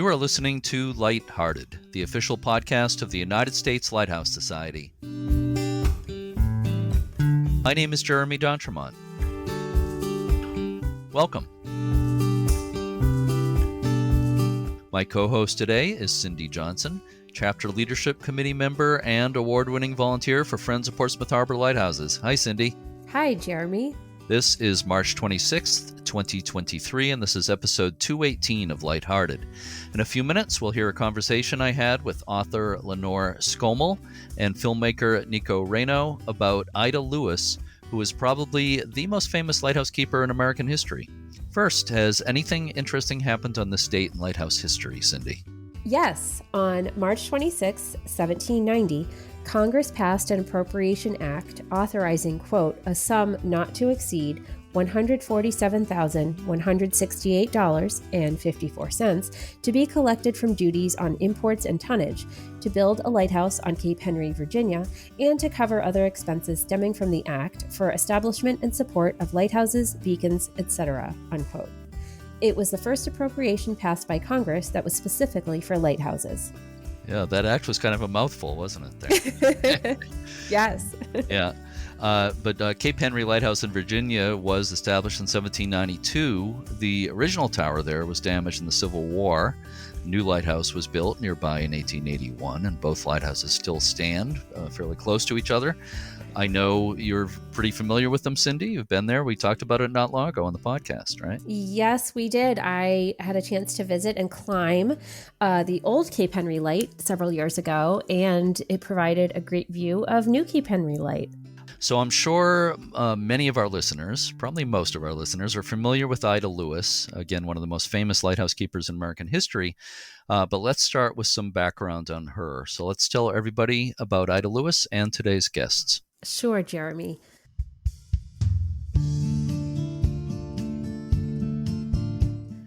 You are listening to Lighthearted, the official podcast of the United States Lighthouse Society. My name is Jeremy D'Entremont. Welcome. My co-host today is Cindy Johnson, Chapter Leadership Committee member and award-winning volunteer for Friends of Portsmouth Harbor Lighthouses. Hi, Cindy. Hi, Jeremy. This is March 26th, 2023, and this is episode 218 of Lighthearted. In a few minutes, we'll hear a conversation I had with author Lenore Skomal and filmmaker Nico Raineau about Ida Lewis, who is probably the most famous lighthouse keeper in American history. First, has anything interesting happened on this date in lighthouse history, Cindy? Yes, on March 26, 1790, Congress passed an Appropriation Act authorizing, quote, a sum not to exceed $147,168.54 to be collected from duties on imports and tonnage to build a lighthouse on Cape Henry, Virginia, and to cover other expenses stemming from the act for establishment and support of lighthouses, beacons, etc., unquote. It was the first appropriation passed by Congress that was specifically for lighthouses. Yeah, that act was kind of a mouthful, wasn't it? There? Yes. Yeah. But Cape Henry Lighthouse in Virginia was established in 1792. The original tower there was damaged in the Civil War. A new lighthouse was built nearby in 1881, and both lighthouses still stand fairly close to each other. I know you're pretty familiar with them, Cindy. You've been there. We talked about it not long ago on the podcast, right? Yes, we did. I had a chance to visit and climb the old Cape Henry Light several years ago, and it provided a great view of new Cape Henry Light. So I'm sure many of our listeners, probably most of our listeners, are familiar with Ida Lewis, again, one of the most famous lighthouse keepers in American history. But let's start with some background on her. So let's tell everybody about Ida Lewis and today's guests. Sure, Jeremy.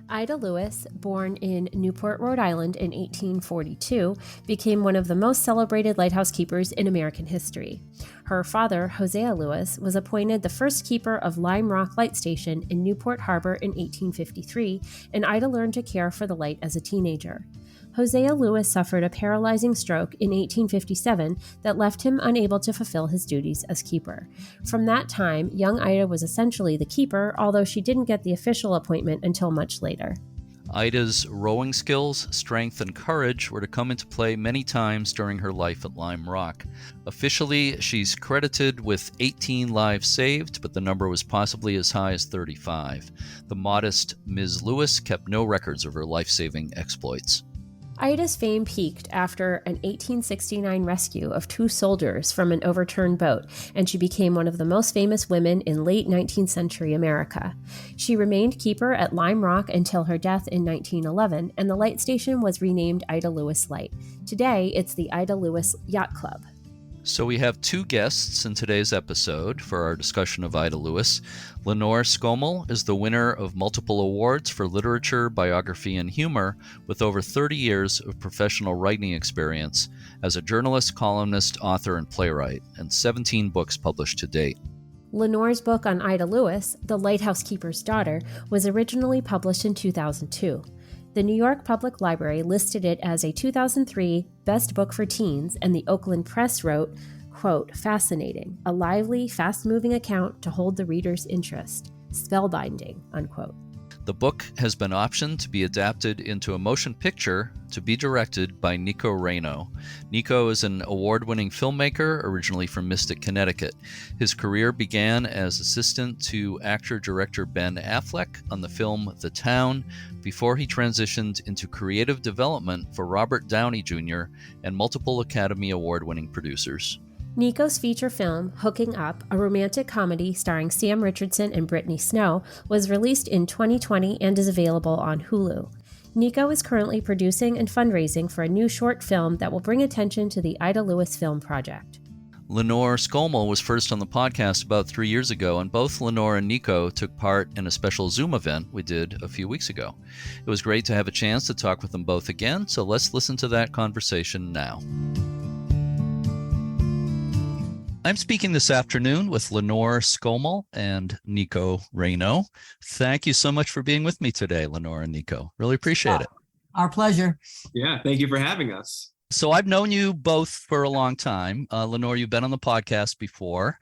Ida Lewis, born in Newport, Rhode Island in 1842, became one of the most celebrated lighthouse keepers in American history. Her father, Hosea Lewis, was appointed the first keeper of Lime Rock Light Station in Newport Harbor in 1853, and Ida learned to care for the light as a teenager. Hosea Lewis suffered a paralyzing stroke in 1857 that left him unable to fulfill his duties as keeper. From that time, young Ida was essentially the keeper, although she didn't get the official appointment until much later. Ida's rowing skills, strength, and courage were to come into play many times during her life at Lime Rock. Officially, she's credited with 18 lives saved, but the number was possibly as high as 35. The modest Ms. Lewis kept no records of her life-saving exploits. Ida's fame peaked after an 1869 rescue of 2 soldiers from an overturned boat, and she became one of the most famous women in late 19th century America. She remained keeper at Lime Rock until her death in 1911, and the light station was renamed Ida Lewis Light. Today, it's the Ida Lewis Yacht Club. So we have 2 guests in today's episode for our discussion of Ida Lewis. Lenore Skomal is the winner of multiple awards for literature, biography, and humor, with over 30 years of professional writing experience as a journalist, columnist, author, and playwright, and 17 books published to date. Lenore's book on Ida Lewis, The Lighthouse Keeper's Daughter, was originally published in 2002. The New York Public Library listed it as a 2003 Best Book for Teens, and the Oakland Press wrote, quote, fascinating, a lively, fast-moving account to hold the reader's interest, spellbinding, unquote. The book has been optioned to be adapted into a motion picture to be directed by Nico Raineau. Nico is an award-winning filmmaker originally from Mystic, Connecticut. His career began as assistant to actor-director Ben Affleck on the film The Town before he transitioned into creative development for Robert Downey Jr. and multiple Academy Award-winning producers. Nico's feature film, Hooking Up, a romantic comedy starring Sam Richardson and Brittany Snow, was released in 2020 and is available on Hulu. Nico is currently producing and fundraising for a new short film that will bring attention to the Ida Lewis Film Project. Lenore Skomal was first on the podcast about 3 years ago, and both Lenore and Nico took part in a special Zoom event we did a few weeks ago. It was great to have a chance to talk with them both again, so let's listen to that conversation now. I'm speaking this afternoon with Lenore Skomal and Nico Raineau. Thank you so much for being with me today, Lenore and Nico. Really appreciate it. Our pleasure. Yeah, thank you for having us. So I've known you both for a long time. Lenore, you've been on the podcast before,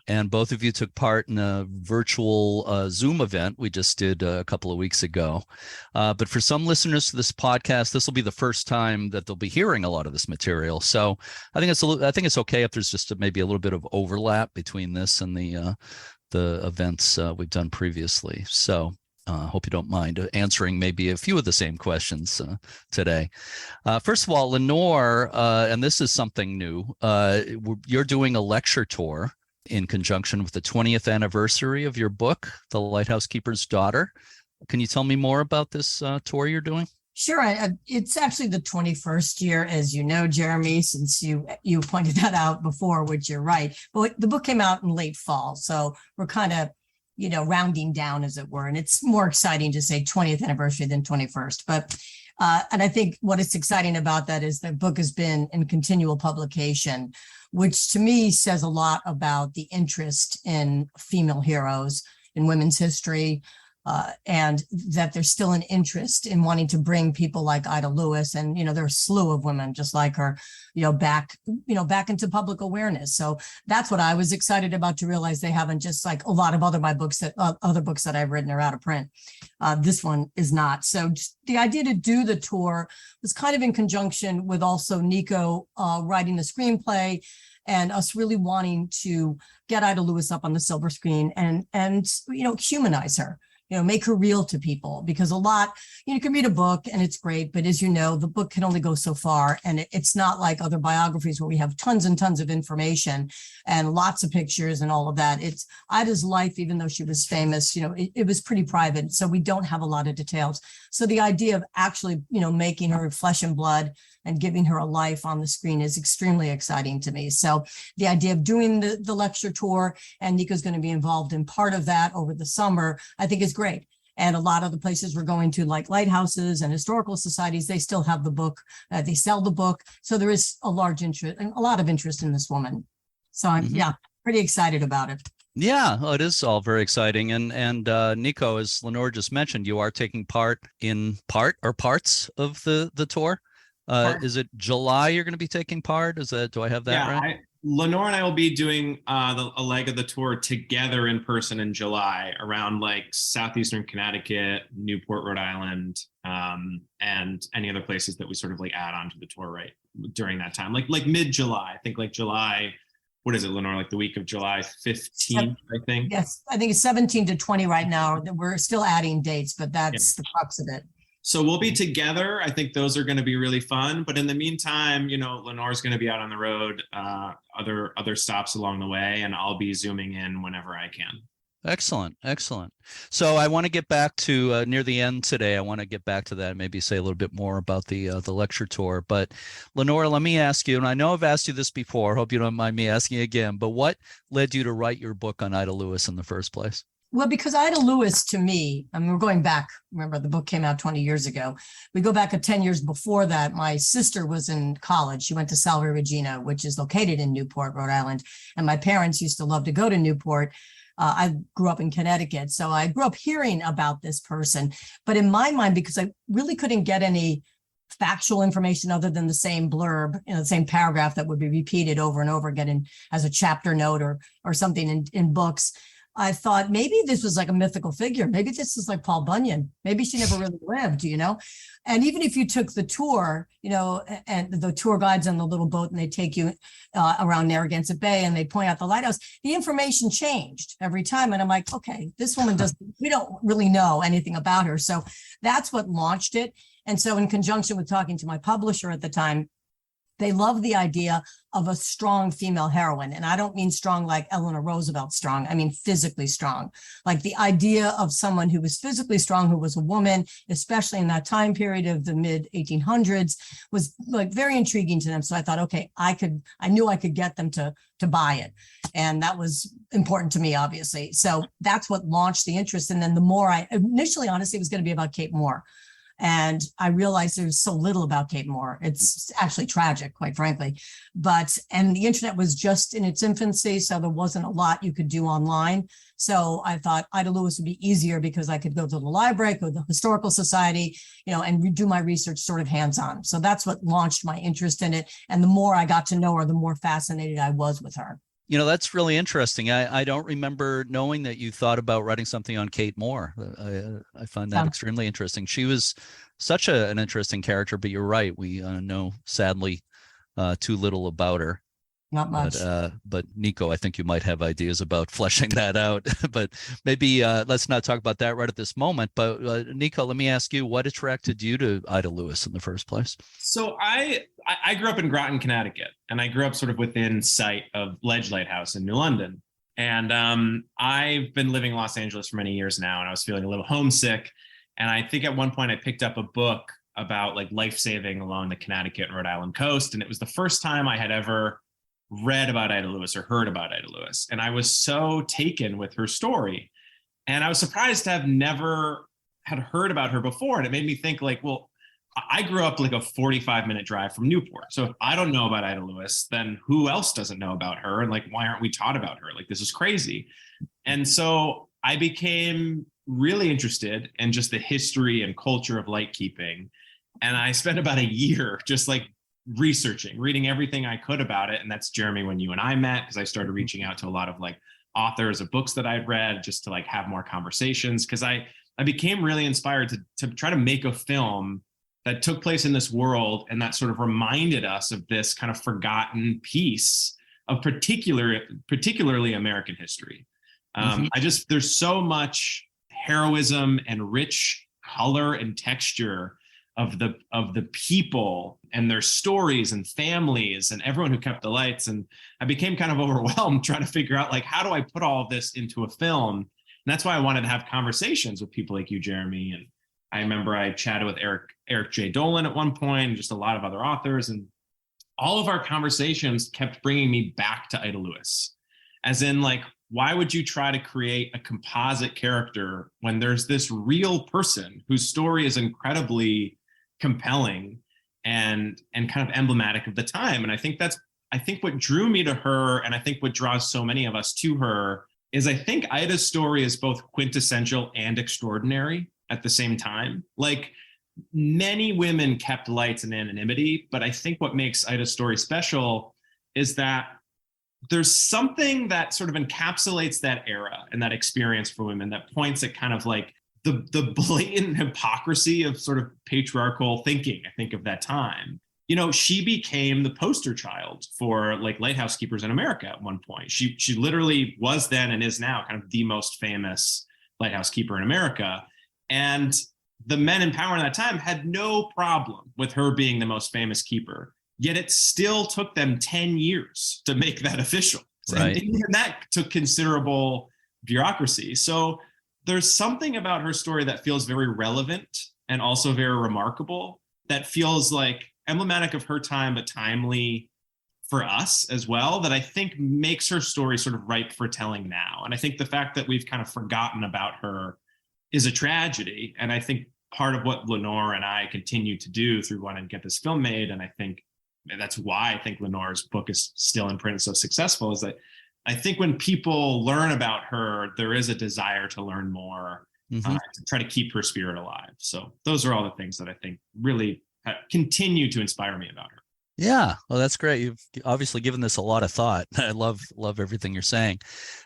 and both of you took part in a virtual Zoom event we just did a couple of weeks ago. But for some listeners to this podcast, this will be the first time that they'll be hearing a lot of this material. So I think it's okay if there's just maybe a little bit of overlap between this and the events we've done previously. So hope you don't mind answering maybe a few of the same questions today. First of all, Lenore, and this is something new, you're doing a lecture tour in conjunction with the 20th anniversary of your book, The Lighthouse Keeper's Daughter. Can you tell me more about this tour you're doing? Sure. It's actually the 21st year, as you know, Jeremy, since you pointed that out before, which you're right. But the book came out in late fall, so we're kind of, rounding down, as it were. And it's more exciting to say 20th anniversary than 21st. But and I think what is exciting about that is the book has been in continual publication, which to me says a lot about the interest in female heroes in women's history, and that there's still an interest in wanting to bring people like Ida Lewis and, there are a slew of women just like her, back into public awareness. So that's what I was excited about, to realize they haven't, just like a lot of other books that I've written are out of print. This one is not. So just the idea to do the tour was kind of in conjunction with also Nico writing the screenplay, and us really wanting to get Ida Lewis up on the silver screen and humanize her. Make her real to people, because a lot, you can read a book and it's great, but as you know, the book can only go so far. And it's not like other biographies where we have tons and tons of information and lots of pictures and all of that. It's Ida's life, even though she was famous, it was pretty private. So we don't have a lot of details. So the idea of actually, making her flesh and blood and giving her a life on the screen is extremely exciting to me. So the idea of doing the lecture tour, and Nico's going to be involved in part of that over the summer, I think is great. And a lot of the places we're going to, like lighthouses and historical societies, they still have the book, they sell the book. So there is a large interest and a lot of interest in this woman. So I'm pretty excited about it. Yeah, it is all very exciting. And Nico, as Lenore just mentioned, you are taking part in parts of the tour. Is it July you're going to be taking part? Do I have that right? Lenore and I will be doing a leg of the tour together in person in July around like southeastern Connecticut, Newport, Rhode Island, and any other places that we sort of like add on to the tour right during that time, like mid-July. I think like July, what is it, Lenore? Like the week of July 15th, I think. Yes, I think it's 17 to 20 right now. We're still adding dates, but that's the crux of it. So we'll be together. I think those are going to be really fun. But in the meantime, Lenore's going to be out on the road, other stops along the way, and I'll be zooming in whenever I can. Excellent. So I want to get back to near the end today. I want to get back to that and maybe say a little bit more about the lecture tour. But Lenore, let me ask you, and I know I've asked you this before, hope you don't mind me asking again, but what led you to write your book on Ida Lewis in the first place? Well, because Ida Lewis, to me, we're going back. Remember, the book came out 20 years ago. We go back 10 years before that. My sister was in college. She went to Salve Regina, which is located in Newport, Rhode Island. And my parents used to love to go to Newport. I grew up in Connecticut. So I grew up hearing about this person. But in my mind, because I really couldn't get any factual information other than the same blurb, the same paragraph that would be repeated over and over again as a chapter note or something in books, I thought maybe this was like a mythical figure. Maybe this is like Paul Bunyan. Maybe she never really lived, And even if you took the tour, and the tour guides on the little boat and they take you around Narragansett Bay and they point out the lighthouse, the information changed every time. And I'm like, okay, this woman we don't really know anything about her. So that's what launched it. And so in conjunction with talking to my publisher at the time, they love the idea of a strong female heroine. And I don't mean strong like Eleanor Roosevelt strong. I mean physically strong. Like the idea of someone who was physically strong, who was a woman, especially in that time period of the mid 1800s, was like very intriguing to them. So I thought, okay, I knew I could get them to buy it. And that was important to me, obviously. So that's what launched the interest. And then the more initially, honestly, it was going to be about Kate Moore. And I realized there's so little about Kate Moore. It's actually tragic, quite frankly. And the internet was just in its infancy, so there wasn't a lot you could do online. So I thought Ida Lewis would be easier because I could go to the library, go to the Historical Society, and do my research sort of hands-on. So that's what launched my interest in it. And the more I got to know her, the more fascinated I was with her. That's really interesting. I don't remember knowing that you thought about writing something on Kate Moore. I find that extremely interesting. She was such an interesting character, but you're right. We know, sadly, too little about her. Not much. But Nico, I think you might have ideas about fleshing that out. But maybe let's not talk about that right at this moment. But Nico, let me ask you, what attracted you to Ida Lewis in the first place? So I grew up in Groton, Connecticut, and I grew up sort of within sight of Lighthouse in New London. And I've been living in Los Angeles for many years now, and I was feeling a little homesick. And I think at one point I picked up a book about like life-saving along the Connecticut and Rhode Island coast. And it was the first time I had ever read about Ida Lewis or heard about Ida Lewis. And I was so taken with her story. And I was surprised to have never had heard about her before. And it made me think like, well, I grew up like a 45-minute drive from Newport. So if I don't know about Ida Lewis, then who else doesn't know about her? And like, why aren't we taught about her? Like, this is crazy. And so I became really interested in just the history and culture of lightkeeping. And I spent about a year just like reading everything I could about it. And that's, Jeremy, when you and I met, because I started reaching out to a lot of like authors of books that I'd read just to like have more conversations. Because I became really inspired to try to make a film that took place in this world and that sort of reminded us of this kind of forgotten piece of particularly American history. There's so much heroism and rich color and texture of the people and their stories and families and everyone who kept the lights. And I became kind of overwhelmed trying to figure out like, how do I put all of this into a film? And that's why I wanted to have conversations with people like you, Jeremy. And I remember I chatted with Eric J. Dolan at one point, and just a lot of other authors. And all of our conversations kept bringing me back to Ida Lewis, as in like, why would you try to create a composite character when there's this real person whose story is incredibly compelling and kind of emblematic of the time? And I think what drew me to her, and I think what draws so many of us to her, is I think Ida's story is both quintessential and extraordinary at the same time. Like, many women kept lights in anonymity, but I think what makes Ida's story special is that there's something that sort of encapsulates that era and that experience for women that points at kind of like the blatant hypocrisy of sort of patriarchal thinking, I think, of that time. She became the poster child for like lighthouse keepers in America at one point. She literally was then and is now kind of the most famous lighthouse keeper in America. And the men in power in that time had no problem with her being the most famous keeper. Yet it still took them 10 years to make that official. Right. And even that took considerable bureaucracy. So there's something about her story that feels very relevant and also very remarkable, that feels like emblematic of her time, but timely for us as well, that I think makes her story sort of ripe for telling now. And I think the fact that we've kind of forgotten about her is a tragedy. And I think part of what Lenore and I continue to do through wanting to get this film made, and I think that's why I think Lenore's book is still in print and so successful, is that I think when people learn about her, there is a desire to learn more, to try to keep her spirit alive. So those are all the things that I think really continue to inspire me about her. Yeah, well, that's great. You've obviously given this a lot of thought. I love everything you're saying.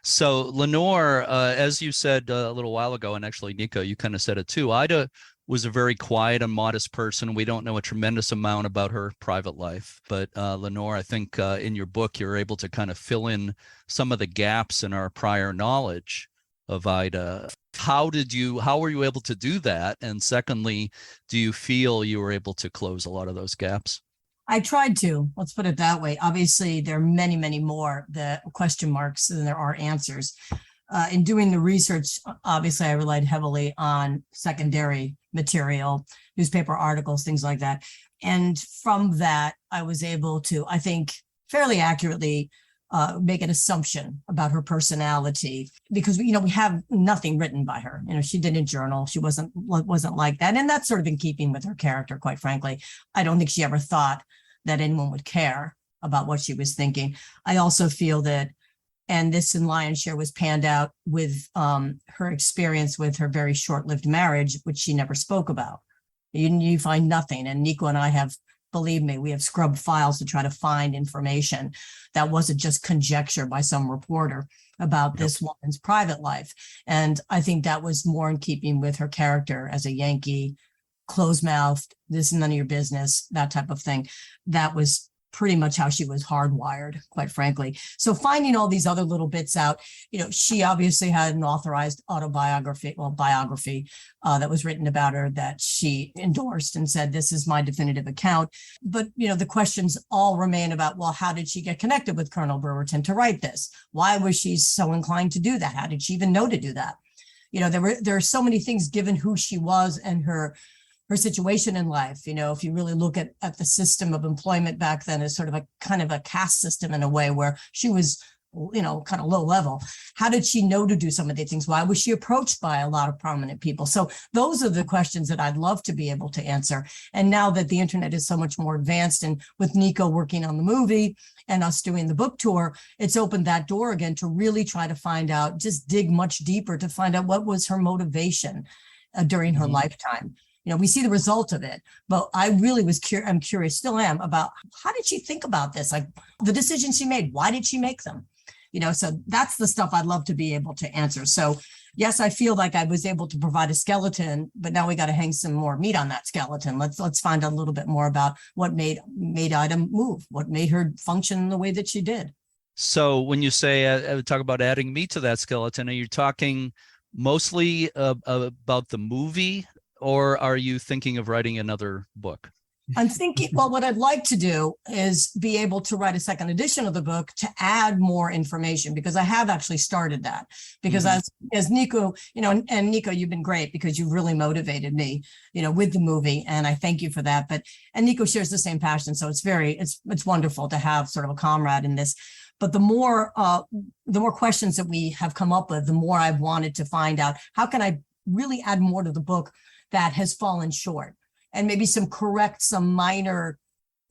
So Lenore, as you said a little while ago, and actually Nico, you kind of said it too, Ida was a very quiet and modest person. We don't know a tremendous amount about her private life, but Lenore, I think in your book, you're able to kind of fill in some of the gaps in our prior knowledge of Ida. How were you able to do that? And secondly, do you feel you were able to close a lot of those gaps? I tried to, let's put it that way. Obviously, there are many, many more the question marks than there are answers. In doing the research, obviously, I relied heavily on secondary material, newspaper articles, things like that. And from that, I was able to, I think, fairly accurately make an assumption about her personality because, you know, we have nothing written by her. You know, she didn't journal. She wasn't like that. And that's sort of in keeping with her character, quite frankly. I don't think she ever thought that anyone would care about what she was thinking. I also feel that, and this in Lion's Share was panned out with her experience with her very short-lived marriage, which she never spoke about. You find nothing. And Nico and I have, believe me, we have scrubbed files to try to find information that wasn't just conjecture by some reporter about this woman's private life. And I think that was more in keeping with her character as a Yankee, closed-mouthed, this is none of your business, that type of thing. That was pretty much how she was hardwired, quite frankly. So finding all these other little bits out, you know, she obviously had an authorized biography that was written about her that she endorsed and said, this is my definitive account. But, you know, the questions all remain about, well, how did she get connected with Colonel Brewerton to write this? Why was she so inclined to do that? How did she even know to do that? You know, there are so many things given who she was and her situation in life. You know, if you really look at the system of employment back then as sort of a kind of a caste system in a way where she was, you know, kind of low level. How did she know to do some of these things? Why was she approached by a lot of prominent people? So those are the questions that I'd love to be able to answer. And now that the internet is so much more advanced, and with Nico working on the movie and us doing the book tour, it's opened that door again to really try to find out, just dig much deeper to find out what was her motivation during her lifetime. You know, we see the result of it, but I really was I'm curious, still am, about how did she think about this? Like the decisions she made, why did she make them? You know, so that's the stuff I'd love to be able to answer. So yes, I feel like I was able to provide a skeleton, but now we got to hang some more meat on that skeleton. Let's find out a little bit more about what made Ida move, what made her function the way that she did. So when you say talk about adding meat to that skeleton, are you talking mostly about the movie? Or are you thinking of writing another book? I'm thinking, well, what I'd like to do is be able to write a second edition of the book to add more information, because I have actually started that. Because as Nico, you know, and Nico, you've been great because you've really motivated me, you know, with the movie, and I thank you for that. And Nico shares the same passion, so it's wonderful to have sort of a comrade in this. But the more questions that we have come up with, the more I've wanted to find out how can I really add more to the book that has fallen short, and maybe some minor,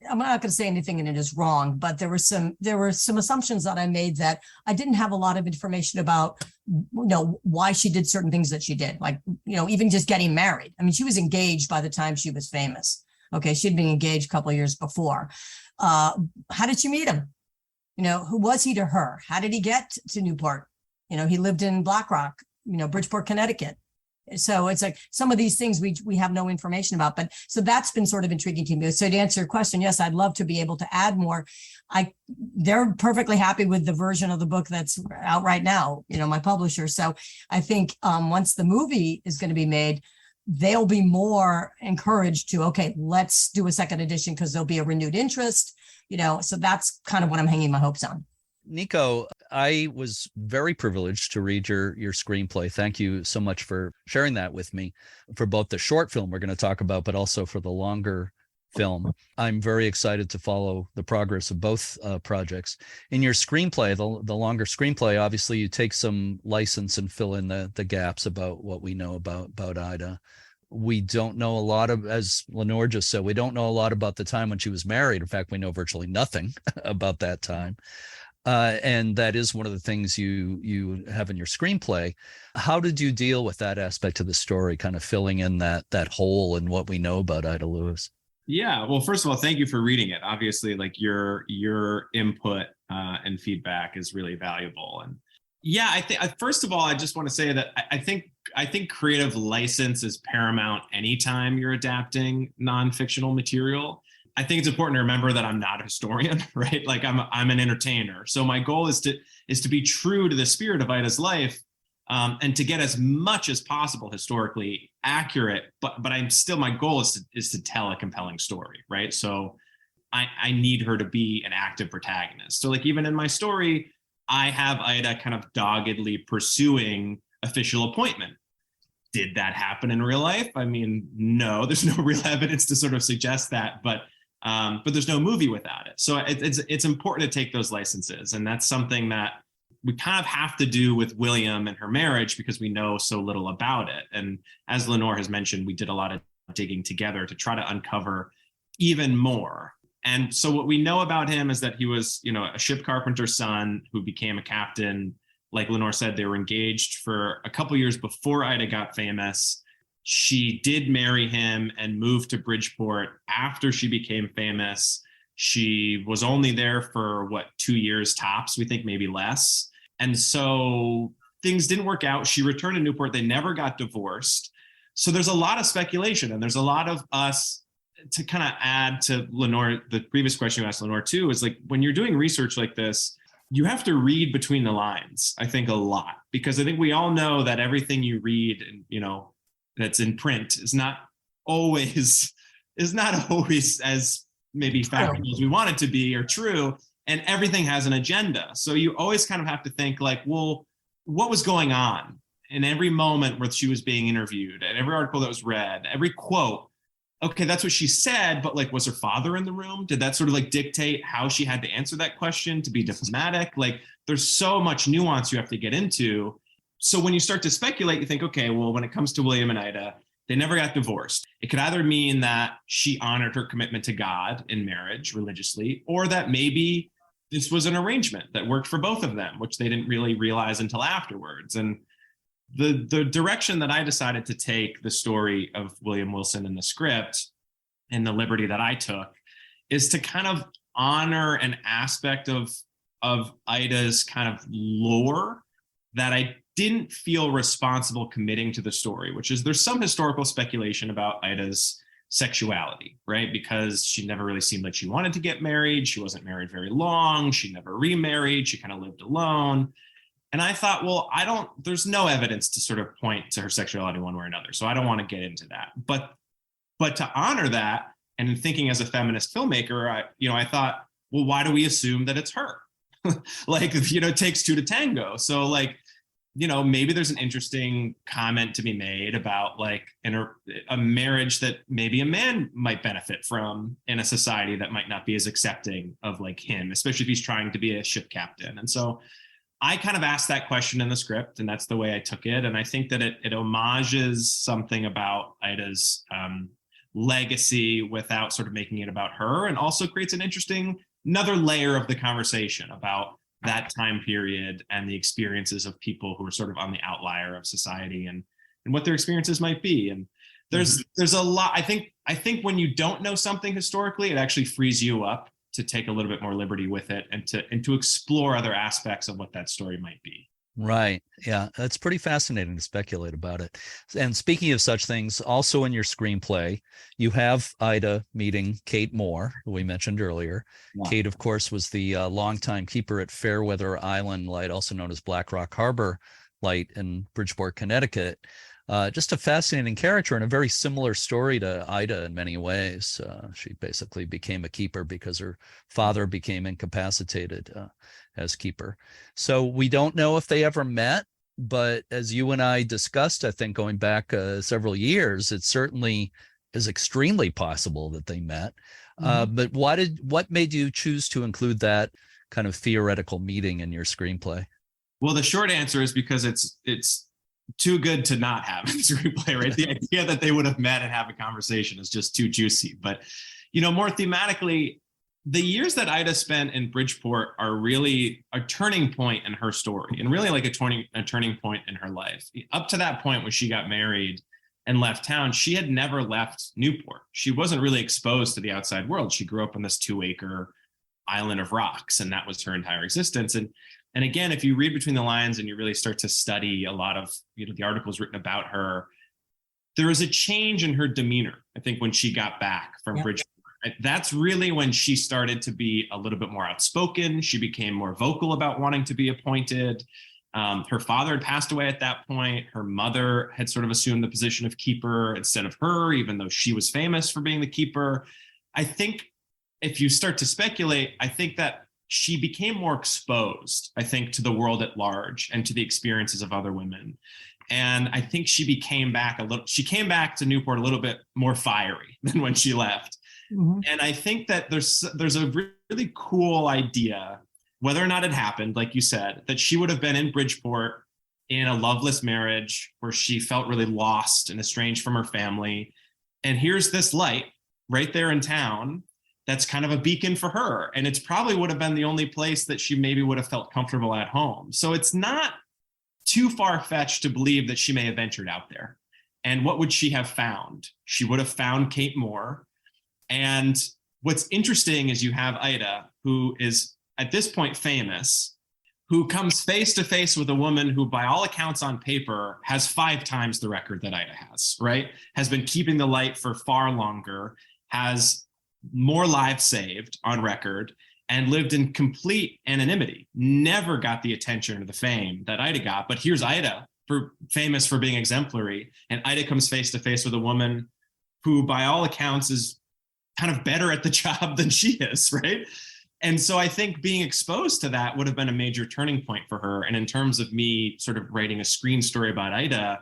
I'm not going to say anything and it is wrong, but there were some assumptions that I made that I didn't have a lot of information about, you know, why she did certain things that she did. Like, you know, even just getting married. I mean, she was engaged by the time she was famous. Okay. She'd been engaged a couple of years before. How did she meet him? You know, who was he to her? How did he get to Newport? You know, he lived in Black Rock, you know, Bridgeport, Connecticut. So it's like some of these things we have no information about, but so that's been sort of intriguing to me. So to answer your question, yes, I'd love to be able to add more. They're perfectly happy with the version of the book that's out right now, you know, my publisher. So I think once the movie is going to be made, they'll be more encouraged to, okay, let's do a second edition because there'll be a renewed interest, you know, so that's kind of what I'm hanging my hopes on. Nico, I was very privileged to read your screenplay. Thank you so much for sharing that with me, for both the short film we're going to talk about, but also for the longer film. I'm very excited to follow the progress of both projects. In your screenplay, the longer screenplay, obviously you take some license and fill in the gaps about what we know about Ida. We don't know a lot of, as Lenore just said, we don't know a lot about the time when she was married. In fact, we know virtually nothing about that time. And that is one of the things you have in your screenplay. How did you deal with that aspect of the story, kind of filling in that hole in what we know about Ida Lewis? Yeah, well, first of all, thank you for reading it. Obviously, like your input and feedback is really valuable. And yeah, I think first of all, I just want to say that I think creative license is paramount anytime you're adapting non-fictional material. I think it's important to remember that I'm not a historian, right? Like I'm an entertainer. So my goal is to be true to the spirit of Ida's life, and to get as much as possible historically accurate. But my goal is to tell a compelling story, right? So I need her to be an active protagonist. So like even in my story, I have Ida kind of doggedly pursuing official appointment. Did that happen in real life? I mean, no, there's no real evidence to sort of suggest that, but but there's no movie without it. So it's important to take those licenses. And that's something that we kind of have to do with William and her marriage because we know so little about it. And as Lenore has mentioned, we did a lot of digging together to try to uncover even more. And so what we know about him is that he was, a ship carpenter's son who became a captain. Like Lenore said, they were engaged for a couple years before Ida got famous. She did marry him and moved to Bridgeport after she became famous. She was only there for 2 years tops, we think maybe less. And so things didn't work out. She returned to Newport. They never got divorced. So there's a lot of speculation, and there's a lot of us to kind of add to Lenore. The previous question you asked Lenore too is like, when you're doing research like this, you have to read between the lines, I think, a lot, because I think we all know that everything you read, that's in print is not always as maybe factual as we want it to be or true. And everything has an agenda. So you always kind of have to think like, well, what was going on in every moment where she was being interviewed, and every article that was read, every quote? Okay, that's what she said, but like, was her father in the room? Did that sort of like dictate how she had to answer that question to be diplomatic? Like, there's so much nuance you have to get into. So when you start to speculate, you think, okay, well, when it comes to William and Ida, they never got divorced. It could either mean that she honored her commitment to God in marriage religiously, or that maybe this was an arrangement that worked for both of them, which they didn't really realize until afterwards. And the direction that I decided to take the story of William Wilson in the script, and the liberty that I took, is to kind of honor an aspect of Ida's kind of lore that I didn't feel responsible committing to the story, which is there's some historical speculation about Ida's sexuality, right? Because she never really seemed like she wanted to get married. She wasn't married very long. She never remarried. She kind of lived alone. And I thought, well, there's no evidence to sort of point to her sexuality one way or another. So I don't want to get into that. But to honor that, and in thinking as a feminist filmmaker, I thought, well, why do we assume that it's her? Like, it takes two to tango. So like, maybe there's an interesting comment to be made about like a marriage that maybe a man might benefit from in a society that might not be as accepting of like him, especially if he's trying to be a ship captain. And so I kind of asked that question in the script, and that's the way I took it. And I think that it homages something about Ida's legacy without sort of making it about her, and also creates another layer of the conversation about that time period and the experiences of people who are sort of on the outlier of society, and what their experiences might be. And there's a lot. I think when you don't know something historically, it actually frees you up to take a little bit more liberty with it, and to explore other aspects of what that story might be. Right. Yeah. That's pretty fascinating to speculate about it. And speaking of such things, also in your screenplay, you have Ida meeting Kate Moore, who we mentioned earlier. Yeah. Kate, of course, was the longtime keeper at Fairweather Island Light, also known as Black Rock Harbor Light in Bridgeport, Connecticut. Just a fascinating character, and a very similar story to Ida in many ways. She basically became a keeper because her father became incapacitated as keeper. So we don't know if they ever met, but as you and I discussed, I think going back several years, it certainly is extremely possible that they met. But what made you choose to include that kind of theoretical meeting in your screenplay? Well, the short answer is because it's too good to not have in the screenplay, right? The idea that they would have met and have a conversation is just too juicy. But, more thematically, the years that Ida spent in Bridgeport are really a turning point in her story, and really like a turning point in her life. Up to that point when she got married and left town, she had never left Newport. She wasn't really exposed to the outside world. She grew up on this 2-acre island of rocks, and that was her entire existence. And again, if you read between the lines and you really start to study a lot of the articles written about her, there was a change in her demeanor, I think, when she got back from Bridgeport. That's really when she started to be a little bit more outspoken. She became more vocal about wanting to be appointed. Her father had passed away at that point. Her mother had sort of assumed the position of keeper instead of her, even though she was famous for being the keeper. I think if you start to speculate, I think that she became more exposed, I think, to the world at large and to the experiences of other women. And I think she came back to Newport a little bit more fiery than when she left. Mhm. And I think that there's a really cool idea, whether or not it happened, like you said, that she would have been in Bridgeport in a loveless marriage where she felt really lost and estranged from her family. And here's this light right there in town that's kind of a beacon for her. And it's probably would have been the only place that she maybe would have felt comfortable at home. So it's not too far-fetched to believe that she may have ventured out there. And what would she have found? She would have found Kate Moore. And what's interesting is you have Ida, who is at this point famous, who comes face to face with a woman who, by all accounts on paper, has 5 times the record that Ida has, right? Has been keeping the light for far longer, has more lives saved on record, and lived in complete anonymity. Never got the attention or the fame that Ida got. But here's Ida, famous for being exemplary. And Ida comes face to face with a woman who, by all accounts, is kind of better at the job than she is, right? And so I think being exposed to that would have been a major turning point for her. And in terms of me sort of writing a screen story about Ida,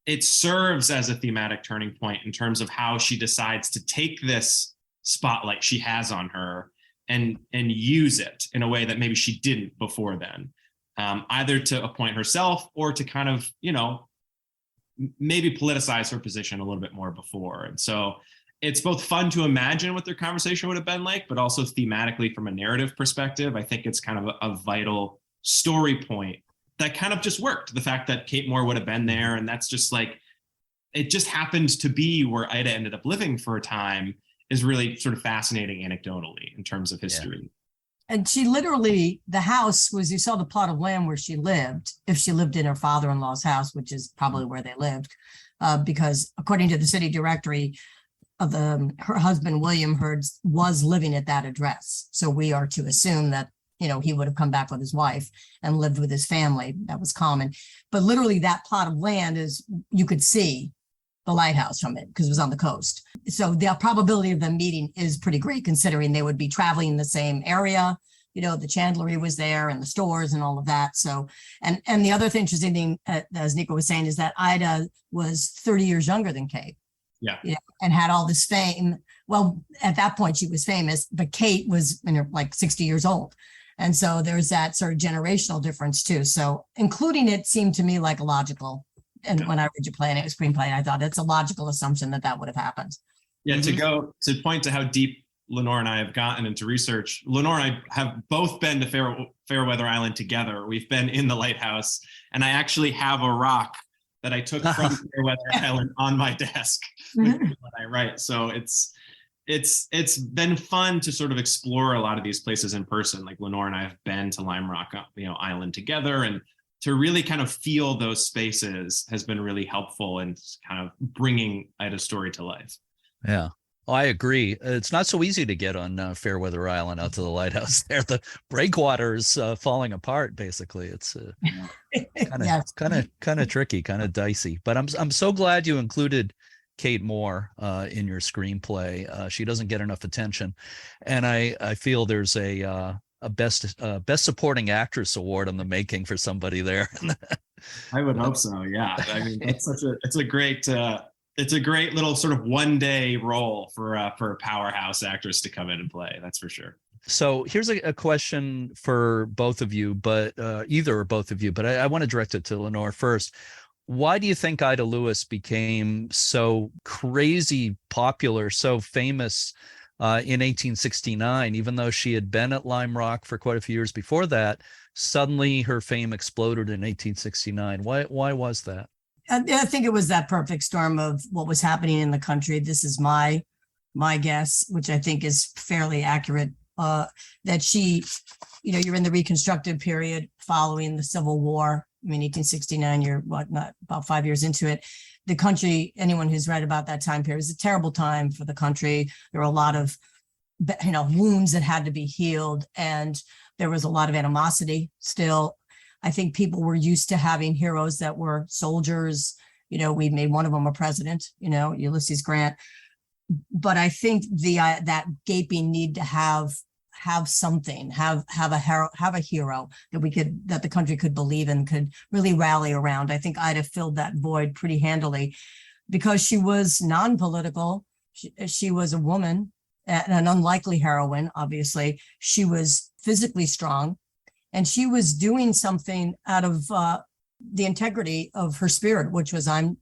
it serves as a thematic turning point in terms of how she decides to take this spotlight she has on her and use it in a way that maybe she didn't before then, either to appoint herself or to kind of, maybe politicize her position a little bit more before. And so it's both fun to imagine what their conversation would have been like, but also thematically from a narrative perspective, I think it's kind of a vital story point that kind of just worked. The fact that Kate Moore would have been there, and that's just like, it just happened to be where Ida ended up living for a time, is really sort of fascinating anecdotally in terms of history. Yeah. And she literally, the house was, you saw the plot of land where she lived, if she lived in her father-in-law's house, which is probably where they lived, because according to the city directory, her husband, William Hurd, was living at that address. So we are to assume that, he would have come back with his wife and lived with his family. That was common. But literally that plot of land is, you could see the lighthouse from it because it was on the coast. So the probability of them meeting is pretty great, considering they would be traveling in the same area. The chandlery was there and the stores and all of that. So, and the other interesting thing, as Nico was saying, is that Ida was 30 years younger than Kate. Yeah. And had all this fame. Well, at that point she was famous, but Kate was like 60 years old. And so there's that sort of generational difference too. So including it seemed to me like a logical, and when I read your screenplay, I thought it's a logical assumption that would have happened. Yeah, Mm-hmm. to point to how deep Lenore and I have gotten into research, Lenore and I have both been to Fairweather Island together. We've been in the Lighthouse, and I actually have a rock that I took from Fairweather Island on my desk when I write. So it's been fun to sort of explore a lot of these places in person. Like Lenore and I have been to Lime Rock, Island together, and to really kind of feel those spaces has been really helpful in kind of bringing Ida's story to life. Yeah. Oh, I agree. It's not so easy to get on Fairweather Island out to the lighthouse there. The breakwater is falling apart, basically. It's kind of tricky, kind of dicey. But I'm so glad you included Kate Moore in your screenplay. She doesn't get enough attention, and I feel there's a best supporting actress award on the making for somebody there. I would hope so. Yeah. I mean, it's a great little sort of one day role for a powerhouse actress to come in and play. That's for sure. So here's a question for both of you, but either or both of you, but I want to direct it to Lenore first. Why do you think Ida Lewis became so crazy popular, so famous in 1869, even though she had been at Lime Rock for quite a few years before that? Suddenly her fame exploded in 1869. Why was that? I think it was that perfect storm of what was happening in the country. This is my guess, which I think is fairly accurate, that she, you're in the Reconstructive period following the Civil War. I mean, 1869, you're not about 5 years into it. The country, anyone who's read about that time period, is a terrible time for the country. There were a lot of, wounds that had to be healed, and there was a lot of animosity still. I think people were used to having heroes that were soldiers. We made one of them a president, Ulysses Grant. But I think that gaping need to have something, have a hero that the country could believe in, could really rally around. I think Ida filled that void pretty handily because she was non-political. She was a woman, an unlikely heroine, obviously. She was physically strong, and she was doing something out of the integrity of her spirit, which was I'm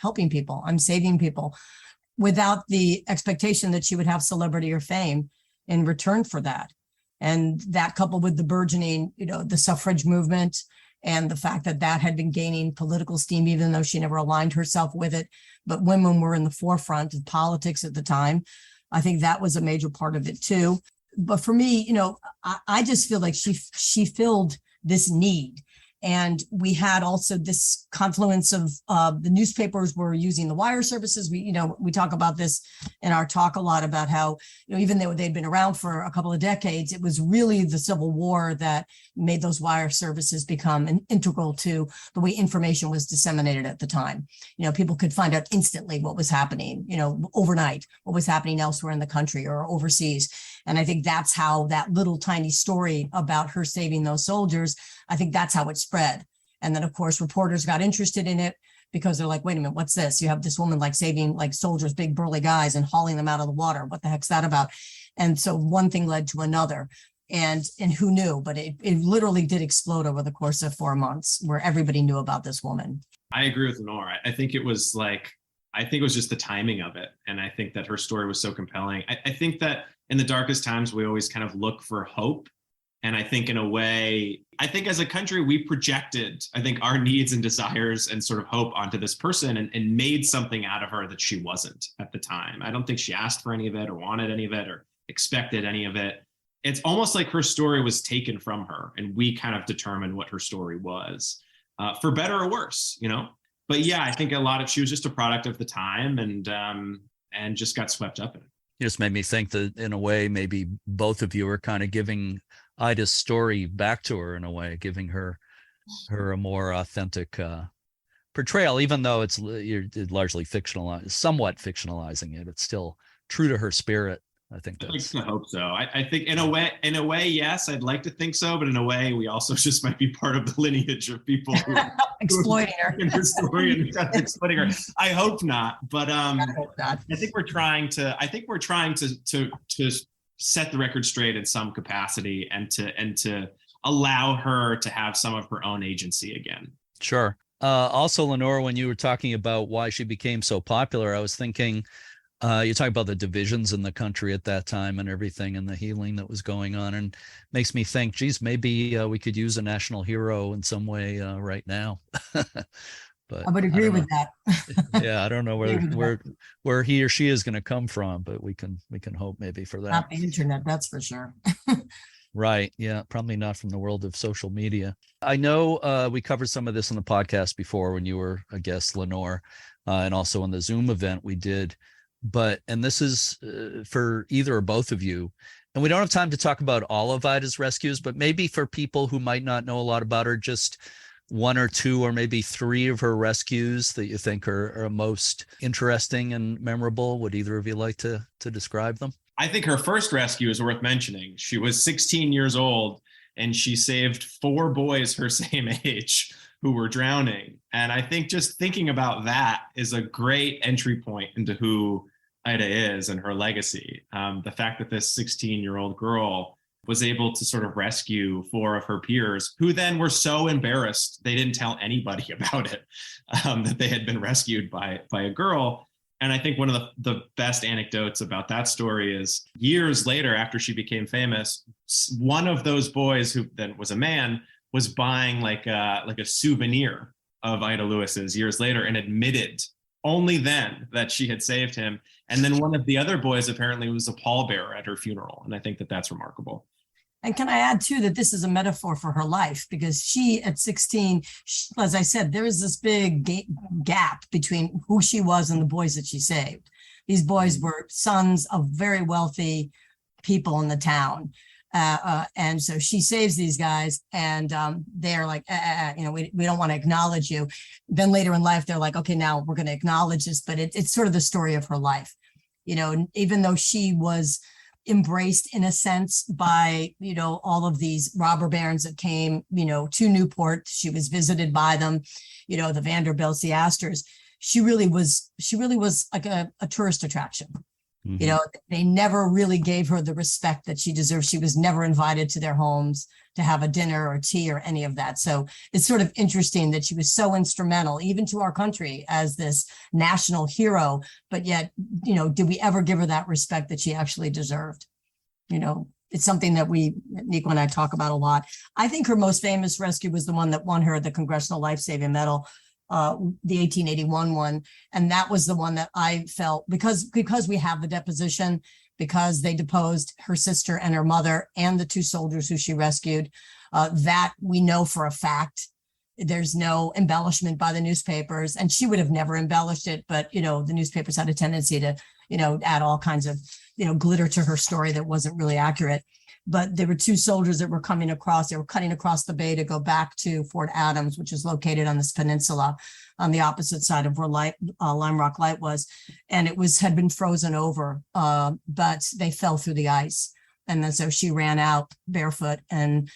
helping people, I'm saving people, without the expectation that she would have celebrity or fame in return for that. And that, coupled with the burgeoning, the suffrage movement, and the fact that that had been gaining political steam, even though she never aligned herself with it, but women were in the forefront of politics at the time. I think that was a major part of it too. But for me, I just feel like she filled this need. And we had also this confluence of the newspapers were using the wire services. We talk about this in our talk a lot about how, even though they'd been around for a couple of decades, it was really the Civil War that made those wire services become integral to the way information was disseminated at the time. People could find out instantly what was happening, overnight, what was happening elsewhere in the country or overseas. And I think that's how that little tiny story about her saving those soldiers, I think that's how it spread. And then, of course, reporters got interested in it because they're like, wait a minute, what's this? You have this woman like saving like soldiers, big burly guys, and hauling them out of the water. What the heck's that about? And so one thing led to another. And who knew? But it literally did explode over the course of 4 months, where everybody knew about this woman. I agree with Lenore. I think it was just the timing of it. And I think that her story was so compelling. I think that in the darkest times, we always kind of look for hope. And I think in a way, as a country, we projected, our needs and desires and sort of hope onto this person and made something out of her that she wasn't at the time. I don't think she asked for any of it or wanted any of it or expected any of it. It's almost like her story was taken from her, and we kind of determined what her story was, for better or worse, But yeah, I think she was just a product of the time and just got swept up in it. You just made me think that in a way, maybe both of you are kind of giving Ida's story back to her in a way, giving her a more authentic portrayal, even though you're largely somewhat fictionalizing it. It's still true to her spirit. I hope so. I think in a way, yes, I'd like to think so, but in a way, we also just might be part of the lineage of people who exploiting her in her story and exploiting her. I hope not, but I hope not. I think we're trying to set the record straight in some capacity and to allow her to have some of her own agency again. Sure. Also, Lenore, when you were talking about why she became so popular, I was thinking. You talk about the divisions in the country at that time and everything and the healing that was going on, and makes me think, geez, maybe we could use a national hero in some way right now. But I would agree with that. Yeah, I don't know where he or she is going to come from, but we can hope maybe for that. Not the internet, that's for sure. Right. Yeah. Probably not from the world of social media. I know we covered some of this on the podcast before when you were a guest, Lenore, and also on the Zoom event we did. And this is for either or both of you. And we don't have time to talk about all of Ida's rescues, but maybe for people who might not know a lot about her, just one or two or maybe three of her rescues that you think are most interesting and memorable. Would either of you like to describe them? I think her first rescue is worth mentioning. She was 16 years old and she saved 4 boys her same age who were drowning. And I think just thinking about that is a great entry point into who Ida is and her legacy. The fact that this 16-year-old girl was able to sort of rescue 4 of her peers who then were so embarrassed they didn't tell anybody about it, that they had been rescued by a girl. And I think one of the best anecdotes about that story is years later, after she became famous, one of those boys, who then was a man, was buying like a souvenir of Ida Lewis's years later and admitted only then that she had saved him. And then one of the other boys apparently was a pallbearer at her funeral. And I think that that's remarkable. And can I add too that this is a metaphor for her life, because she at 16, as I said, there is this big gap between who she was and the boys that she saved. These boys were sons of very wealthy people in the town. And so she saves these guys and they're like, we don't want to acknowledge you. Then later in life, they're like, okay, now we're going to acknowledge this. But it's sort of the story of her life. Even though she was embraced in a sense by, all of these robber barons that came, to Newport. She was visited by them, the Vanderbilts, the Astors. She really was like a tourist attraction. You know, they never really gave her the respect that she deserved. She was never invited to their homes to have a dinner or tea or any of that. So it's sort of interesting that she was so instrumental, even to our country, as this national hero. But yet, you know, did we ever give her that respect that she actually deserved? You know, it's something that Nico and I talk about a lot. I think her most famous rescue was the one that won her the Congressional Life-Saving Medal, the 1881 one. And that was the one that I felt, because we have the deposition, because they deposed her sister and her mother and the two soldiers who she rescued, that we know for a fact. There's no embellishment by the newspapers, and she would have never embellished it. But, you know, the newspapers had a tendency to, you know, add all kinds of, you know, glitter to her story that wasn't really accurate. But there were two soldiers that were coming across. They were cutting across the bay to go back to Fort Adams, which is located on this peninsula on the opposite side of where Lime Rock Light was. And it had been frozen over, but they fell through the ice. And then so she ran out barefoot and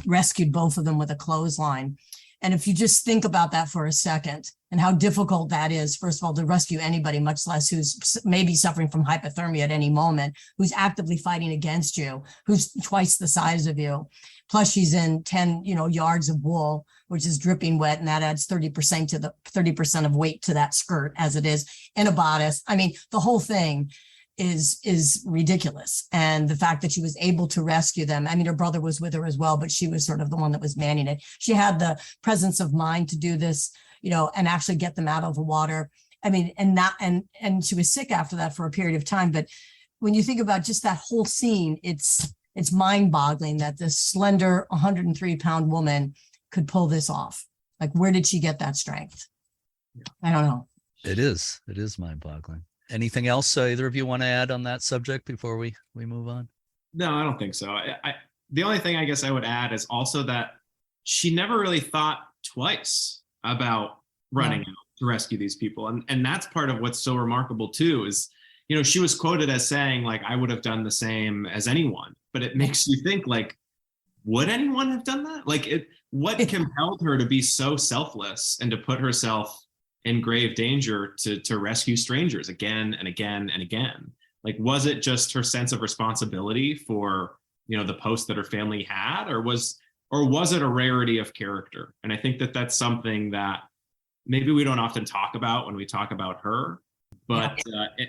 rescued both of them with a clothesline. And if you just think about that for a second and how difficult that is, first of all, to rescue anybody, much less who's maybe suffering from hypothermia at any moment, who's actively fighting against you, who's twice the size of you. Plus she's in 10, you know, yards of wool, which is dripping wet. And that adds 30% of weight to that skirt as it is in a bodice. I mean, the whole thing is ridiculous. And the fact that she was able to rescue them. I mean, her brother was with her as well, but she was sort of the one that was manning it. She had the presence of mind to do this, you know, and actually get them out of the water. I mean, and she was sick after that for a period of time. But when you think about just that whole scene, it's mind-boggling that this slender 103-pound woman could pull this off. Like, where did she get that strength? I don't know. It is mind-boggling. Anything else either of you want to add on that subject before we move on? No, I don't think so. The only thing I guess I would add is also that she never really thought twice about running out to rescue these people. And that's part of what's so remarkable too, is, you know, she was quoted as saying, like, I would have done the same as anyone. But it makes you think, like, would anyone have done that? Like, what compelled her to be so selfless and to put herself in grave danger to rescue strangers again and again and again? Like, was it just her sense of responsibility for, you know, the post that her family had, or was it a rarity of character? And I think that that's something that maybe we don't often talk about when we talk about her, but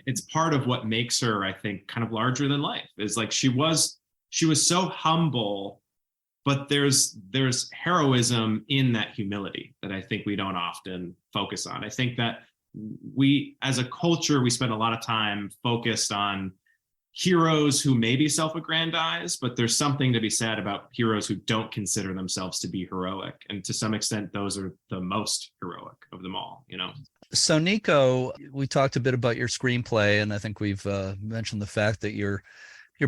it's part of what makes her, I think, kind of larger than life. Is like she was so humble, but there's heroism in that humility that I think we don't often focus on. I think that we, as a culture, we spend a lot of time focused on heroes who may be self-aggrandize, but there's something to be said about heroes who don't consider themselves to be heroic. And to some extent, those are the most heroic of them all, you know? So Nico, we talked a bit about your screenplay, and I think we've mentioned the fact that you're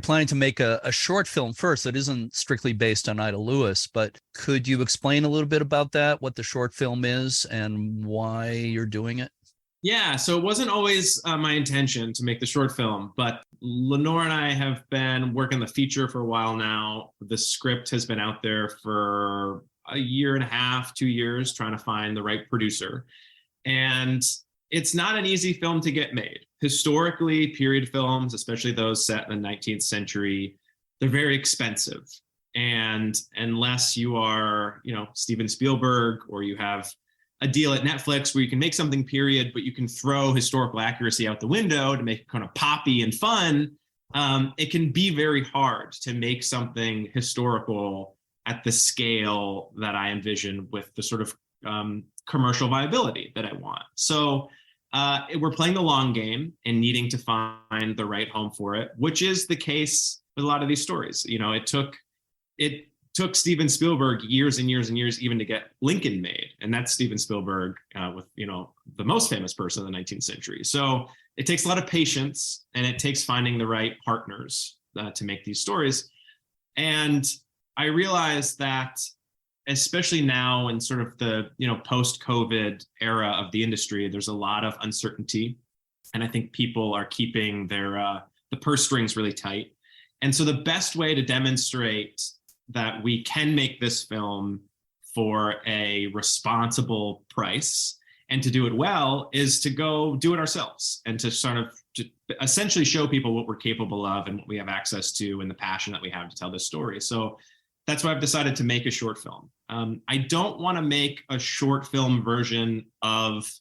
planning to make a short film first that isn't strictly based on Ida Lewis, but could you explain a little bit about that, what the short film is and why you're doing it? Yeah, so it wasn't always my intention to make the short film, but Lenore and I have been working the feature for a while now. The script has been out there for a year and a half, 2 years, trying to find the right producer. And it's not an easy film to get made. Historically, period films, especially those set in the 19th century, they're very expensive. And unless you are, you know, Steven Spielberg, or you have a deal at Netflix where you can make something period, but you can throw historical accuracy out the window to make it kind of poppy and fun, it can be very hard to make something historical at the scale that I envision with the sort of commercial viability that I want. So we're playing the long game and needing to find the right home for it, which is the case with a lot of these stories. You know, it took Steven Spielberg years and years and years even to get Lincoln made. And that's Steven Spielberg with, you know, the most famous person in the 19th century. So it takes a lot of patience, and it takes finding the right partners to make these stories. And I realized that, especially now in sort of the, you know, post-COVID era of the industry, there's a lot of uncertainty. And I think people are keeping their the purse strings really tight. And so the best way to demonstrate that we can make this film for a responsible price And to do it well is to go do it ourselves and to sort of to essentially show people what we're capable of and what we have access to and the passion that we have to tell this story. So that's why I've decided to make a short film. I don't want to make a short film version of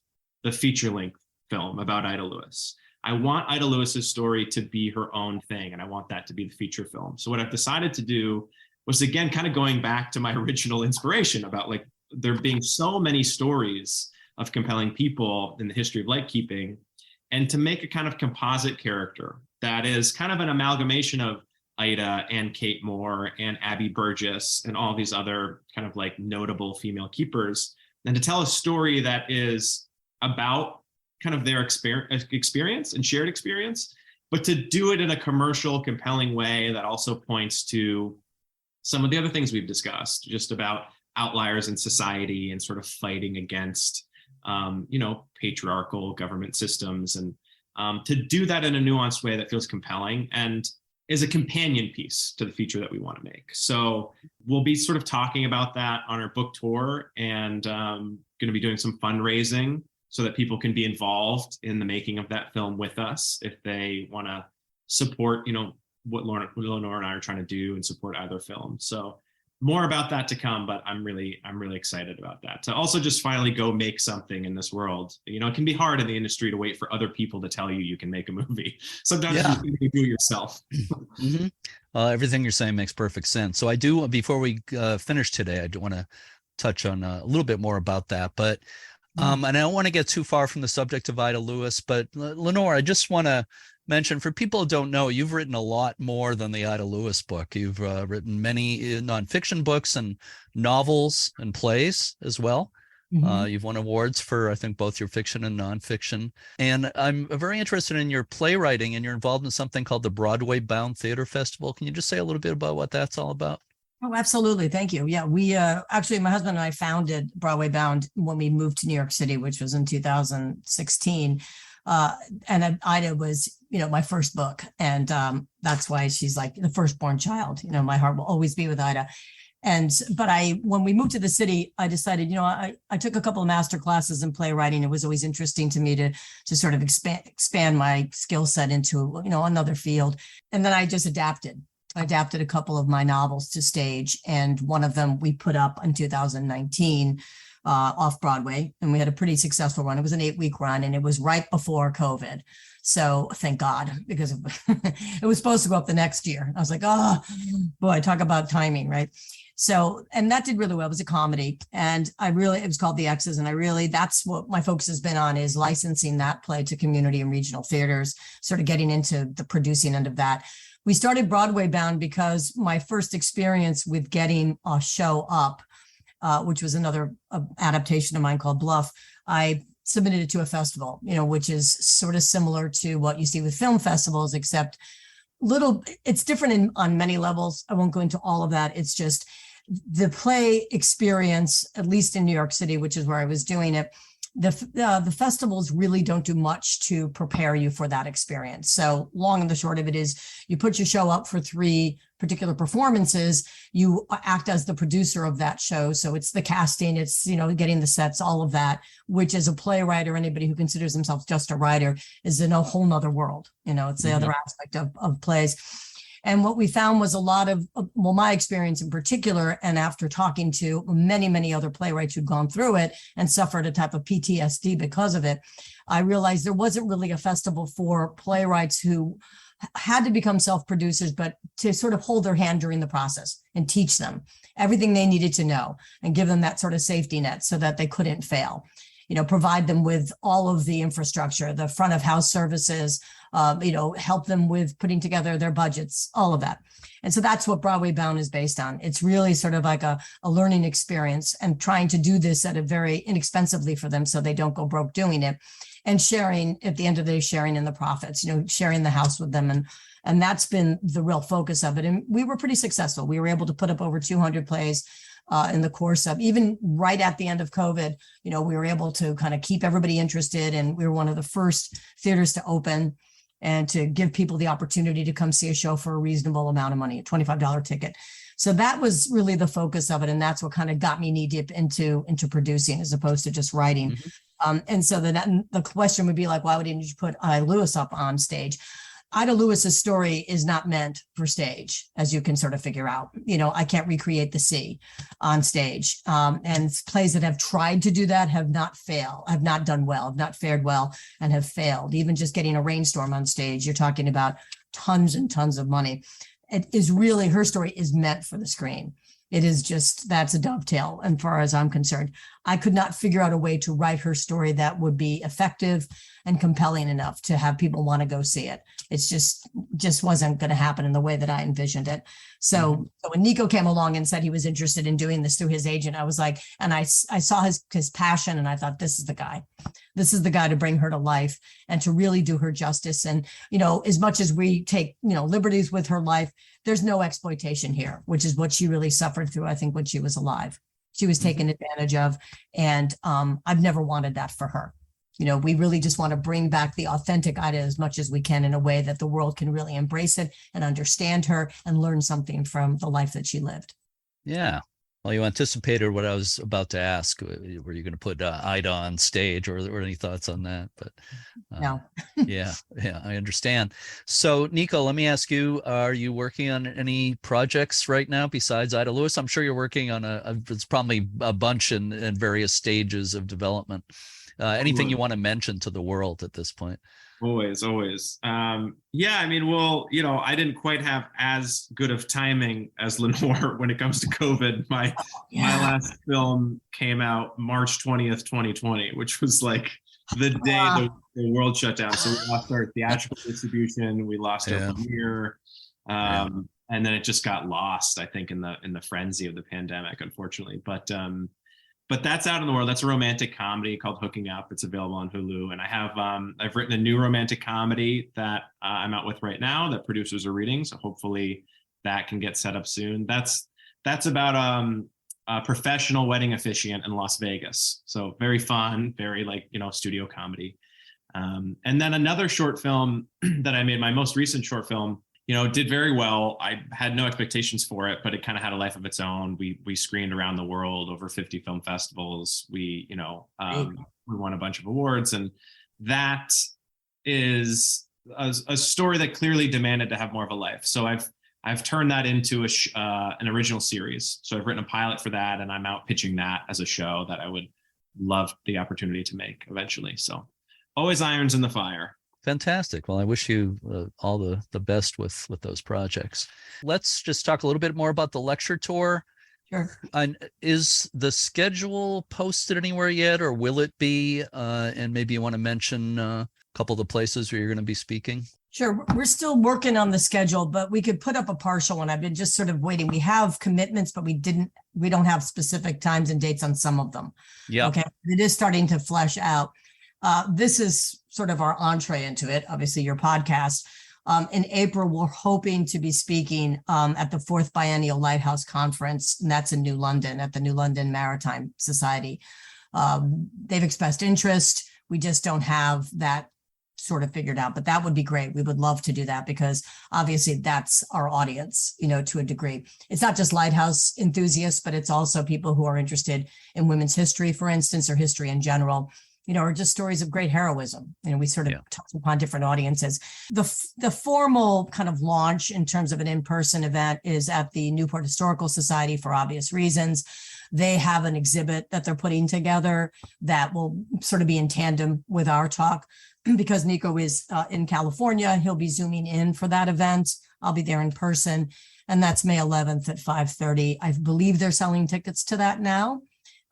the feature-length film about Ida Lewis. I want Ida Lewis's story to be her own thing, and I want that to be the feature film. So what I've decided to do was, again, kind of going back to my original inspiration about like there being so many stories of compelling people in the history of lightkeeping, and to make a kind of composite character that is kind of an amalgamation of Ida and Kate Moore and Abby Burgess and all these other kind of like notable female keepers, and to tell a story that is about kind of their experience and shared experience, but to do it in a commercial, compelling way that also points to some of the other things we've discussed, just about outliers in society and sort of fighting against, patriarchal government systems, and to do that in a nuanced way that feels compelling and is a companion piece to the feature that we want to make. So we'll be sort of talking about that on our book tour, and going to be doing some fundraising so that people can be involved in the making of that film with us if they want to support, what Lenore and I are trying to do and support either film. So more about that to come, but I'm really excited about that. To also just finally go make something in this world. It can be hard in the industry to wait for other people to tell you can make a movie. Sometimes you can do it yourself. Mm-hmm. Everything you're saying makes perfect sense. So I do, before we finish today, I do want to touch on a little bit more about that, but and I don't want to get too far from the subject of Ida Lewis, but Lenore, I just want to mention, for people who don't know, you've written a lot more than the Ida Lewis book. You've written many nonfiction books and novels and plays as well. Mm-hmm. You've won awards for, I think, both your fiction and nonfiction. And I'm very interested in your playwriting, and you're involved in something called the Broadway Bound Theater Festival. Can you just say a little bit about what that's all about? Oh, absolutely. Thank you. Yeah, we actually, my husband and I founded Broadway Bound when we moved to New York City, which was in 2016. And Ida was, my first book. And that's why she's like the firstborn child. My heart will always be with Ida. But when we moved to the city, I decided, I took a couple of master classes in playwriting. It was always interesting to me to sort of expand my skill set into, another field. And then I just adapted. I adapted a couple of my novels to stage, and one of them we put up in 2019 off Broadway, and we had a pretty successful run. It was an 8-week run, and it was right before COVID. So thank God, because it was supposed to go up the next year. I was like, oh boy, talk about timing, right? So, and that did really well. It was a comedy, and it was called The X's. And that's what my focus has been on, is licensing that play to community and regional theaters, sort of getting into the producing end of that. We started Broadway Bound because my first experience with getting a show up, which was another adaptation of mine called Bluff, I submitted it to a festival, which is sort of similar to what you see with film festivals, except it's different on many levels. I won't go into all of that. It's just the play experience, at least in New York City, which is where I was doing it. The festivals really don't do much to prepare you for that experience. So long and the short of it is, you put your show up for 3 particular performances. You act as the producer of that show. So it's the casting, it's, getting the sets, all of that, which as a playwright or anybody who considers themselves just a writer is in a whole nother world. It's the other aspect of plays. And what we found was a lot of, my experience in particular, and after talking to many, many other playwrights who'd gone through it and suffered a type of PTSD because of it, I realized there wasn't really a festival for playwrights who had to become self-producers, but to sort of hold their hand during the process and teach them everything they needed to know and give them that sort of safety net so that they couldn't fail. Provide them with all of the infrastructure, the front of house services, help them with putting together their budgets, all of that. And so that's what Broadway Bound is based on. It's really sort of like a learning experience, and trying to do this at a very inexpensively for them so they don't go broke doing it, and sharing at the end of the day, sharing in the profits, sharing the house with them. And that's been the real focus of it. And we were pretty successful. We were able to put up over 200 plays in the course of, even right at the end of COVID, we were able to kind of keep everybody interested. And we were one of the first theaters to open and to give people the opportunity to come see a show for a reasonable amount of money, a $25 ticket. So that was really the focus of it. And that's what kind of got me knee deep into producing, as opposed to just writing. Mm-hmm. And so then the question would be like, why wouldn't you put Ida Lewis up on stage? Ida Lewis's story is not meant for stage, as you can sort of figure out. I can't recreate the sea on stage. And plays that have tried to do that have not done well, have not fared well, and have failed. Even just getting a rainstorm on stage, you're talking about tons and tons of money. It is really, her story is meant for the screen. It is just, that's a dovetail. And far as I'm concerned, I could not figure out a way to write her story that would be effective and compelling enough to have people want to go see it. It's just wasn't going to happen in the way that I envisioned it. So when Nico came along and said he was interested in doing this through his agent, I was like, and I saw his passion, and I thought, this is the guy. This is the guy to bring her to life and to really do her justice. And, as much as we take, liberties with her life, there's no exploitation here, which is what she really suffered through, I think, when she was alive. She was taken advantage of. And I've never wanted that for her. We really just want to bring back the authentic Ida as much as we can in a way that the world can really embrace it and understand her and learn something from the life that she lived. Yeah. Well, you anticipated what I was about to ask. Were you going to put Ida on stage, or any thoughts on that? But no. yeah, I understand. So, Nico, let me ask you: are you working on any projects right now besides Ida Lewis? I'm sure you're working on it's probably a bunch in various stages of development. Anything you want to mention to the world at this point? Always. Yeah, I mean, well, I didn't quite have as good of timing as Lenore when it comes to COVID. My last film came out March 20th, 2020, which was like the day the world shut down. So we lost our theatrical distribution, we lost our premiere, and then it just got lost, I think, in the frenzy of the pandemic, unfortunately. But that's out in the world. That's a romantic comedy called Hooking Up. It's available on Hulu. And I have I've written a new romantic comedy that I'm out with right now that producers are reading. So hopefully that can get set up soon. That's about a professional wedding officiant in Las Vegas. So very fun, very studio comedy. And then another short film that I made, my most recent short film, did very well. I had no expectations for it, but it kind of had a life of its own. We screened around the world, over 50 film festivals. We won a bunch of awards, and that is a story that clearly demanded to have more of a life. So I've turned that into an original series. So I've written a pilot for that, and I'm out pitching that as a show that I would love the opportunity to make eventually. So always irons in the fire. Fantastic. Well, I wish you all the best with those projects. Let's just talk a little bit more about the lecture tour. Sure. And is the schedule posted anywhere yet, or will it be? And maybe you want to mention a couple of the places where you're going to be speaking. Sure. We're still working on the schedule, but we could put up a partial one. I've been just sort of waiting. We have commitments, but we don't have specific times and dates on some of them. Yeah. Okay. It is starting to flesh out. This is sort of our entree into it, obviously your podcast. In April, we're hoping to be speaking at the 4th Biennial Lighthouse Conference, and that's in New London at the New London Maritime Society. They've expressed interest. We just don't have that sort of figured out, but that would be great. We would love to do that because obviously that's our audience, to a degree. It's not just Lighthouse enthusiasts, but it's also people who are interested in women's history, for instance, or history in general. Or just stories of great heroism. We sort of touch upon different audiences. The formal kind of launch in terms of an in-person event is at the Newport Historical Society for obvious reasons. They have an exhibit that they're putting together that will sort of be in tandem with our talk. Because Nico is in California, he'll be Zooming in for that event. I'll be there in person. And that's May 11th at 5:30. I believe they're selling tickets to that now.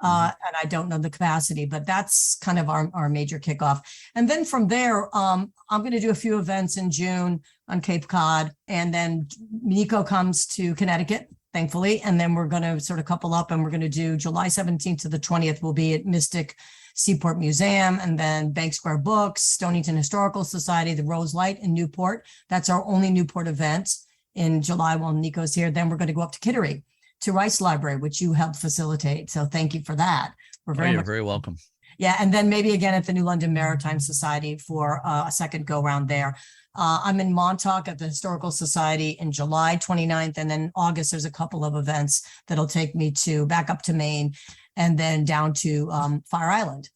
And I don't know the capacity, but that's kind of our major kickoff. And then from there, I'm going to do a few events in June on Cape Cod. And then Nico comes to Connecticut, thankfully. And then we're going to sort of couple up and we're going to do July 17th to the 20th. We'll be at Mystic Seaport Museum, and then Bank Square Books, Stonington Historical Society, the Rose Light in Newport. That's our only Newport event in July while Nico's here. Then we're going to go up to Kittery, to Rice Library, which you helped facilitate. So thank you for that. You're very welcome. Yeah. And then maybe again at the New London Maritime Society for a second go round there. I'm in Montauk at the Historical Society in July 29th. And then August, there's a couple of events that'll take me back up to Maine and then down to Fire Island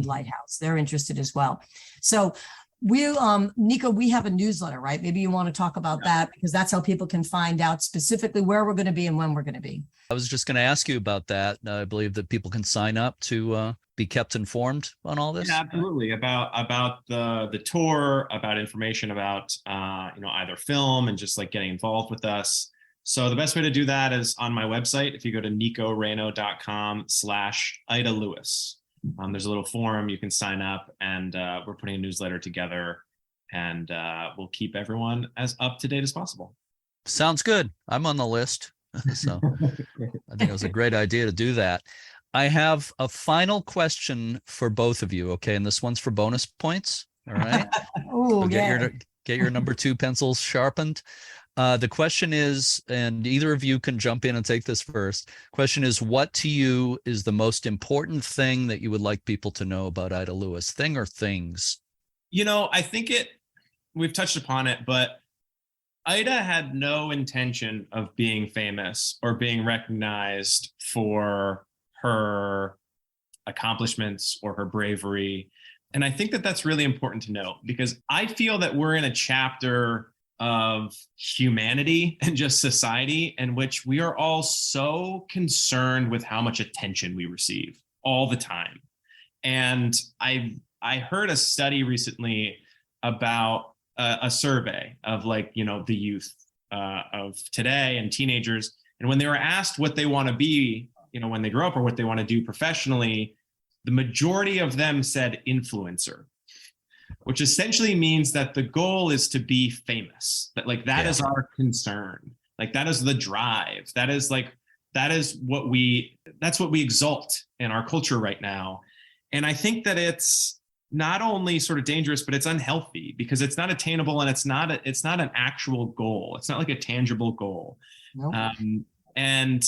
Lighthouse. They're interested as well. So we, Nico, we have a newsletter, right? Maybe you want to talk about that, because that's how people can find out specifically where we're going to be and when we're going to be. I was just going to ask you about that. I believe that people can sign up to be kept informed on all this. Yeah, absolutely. About the tour, about information about either film and just like getting involved with us. So the best way to do that is on my website. If you go to nicoraineau.com/Ida Lewis, there's a little forum you can sign up, and we're putting a newsletter together, and we'll keep everyone as up to date as possible. Sounds good. I'm on the list. So I think it was a great idea to do that. I have a final question for both of you. Okay. And this one's for bonus points. All right. Oh, so yeah. Get your number 2 pencils sharpened. The question is, and either of you can jump in and take this first. Question is, what to you is the most important thing that you would like people to know about Ida Lewis? Thing or things? I think we've touched upon it, but Ida had no intention of being famous or being recognized for her accomplishments or her bravery. And I think that that's really important to note, because I feel that we're in a chapter of humanity and just society in which we are all so concerned with how much attention we receive all the time. And I heard a study recently about a survey of the youth of today and teenagers. And when they were asked what they want to be, when they grow up, or what they want to do professionally, the majority of them said influencer, which essentially means that the goal is to be famous. That is our concern. That is the drive. That's what we exalt in our culture right now. And I think that it's not only sort of dangerous, but it's unhealthy, because it's not attainable, and it's not an actual goal. It's not like a tangible goal. Nope. And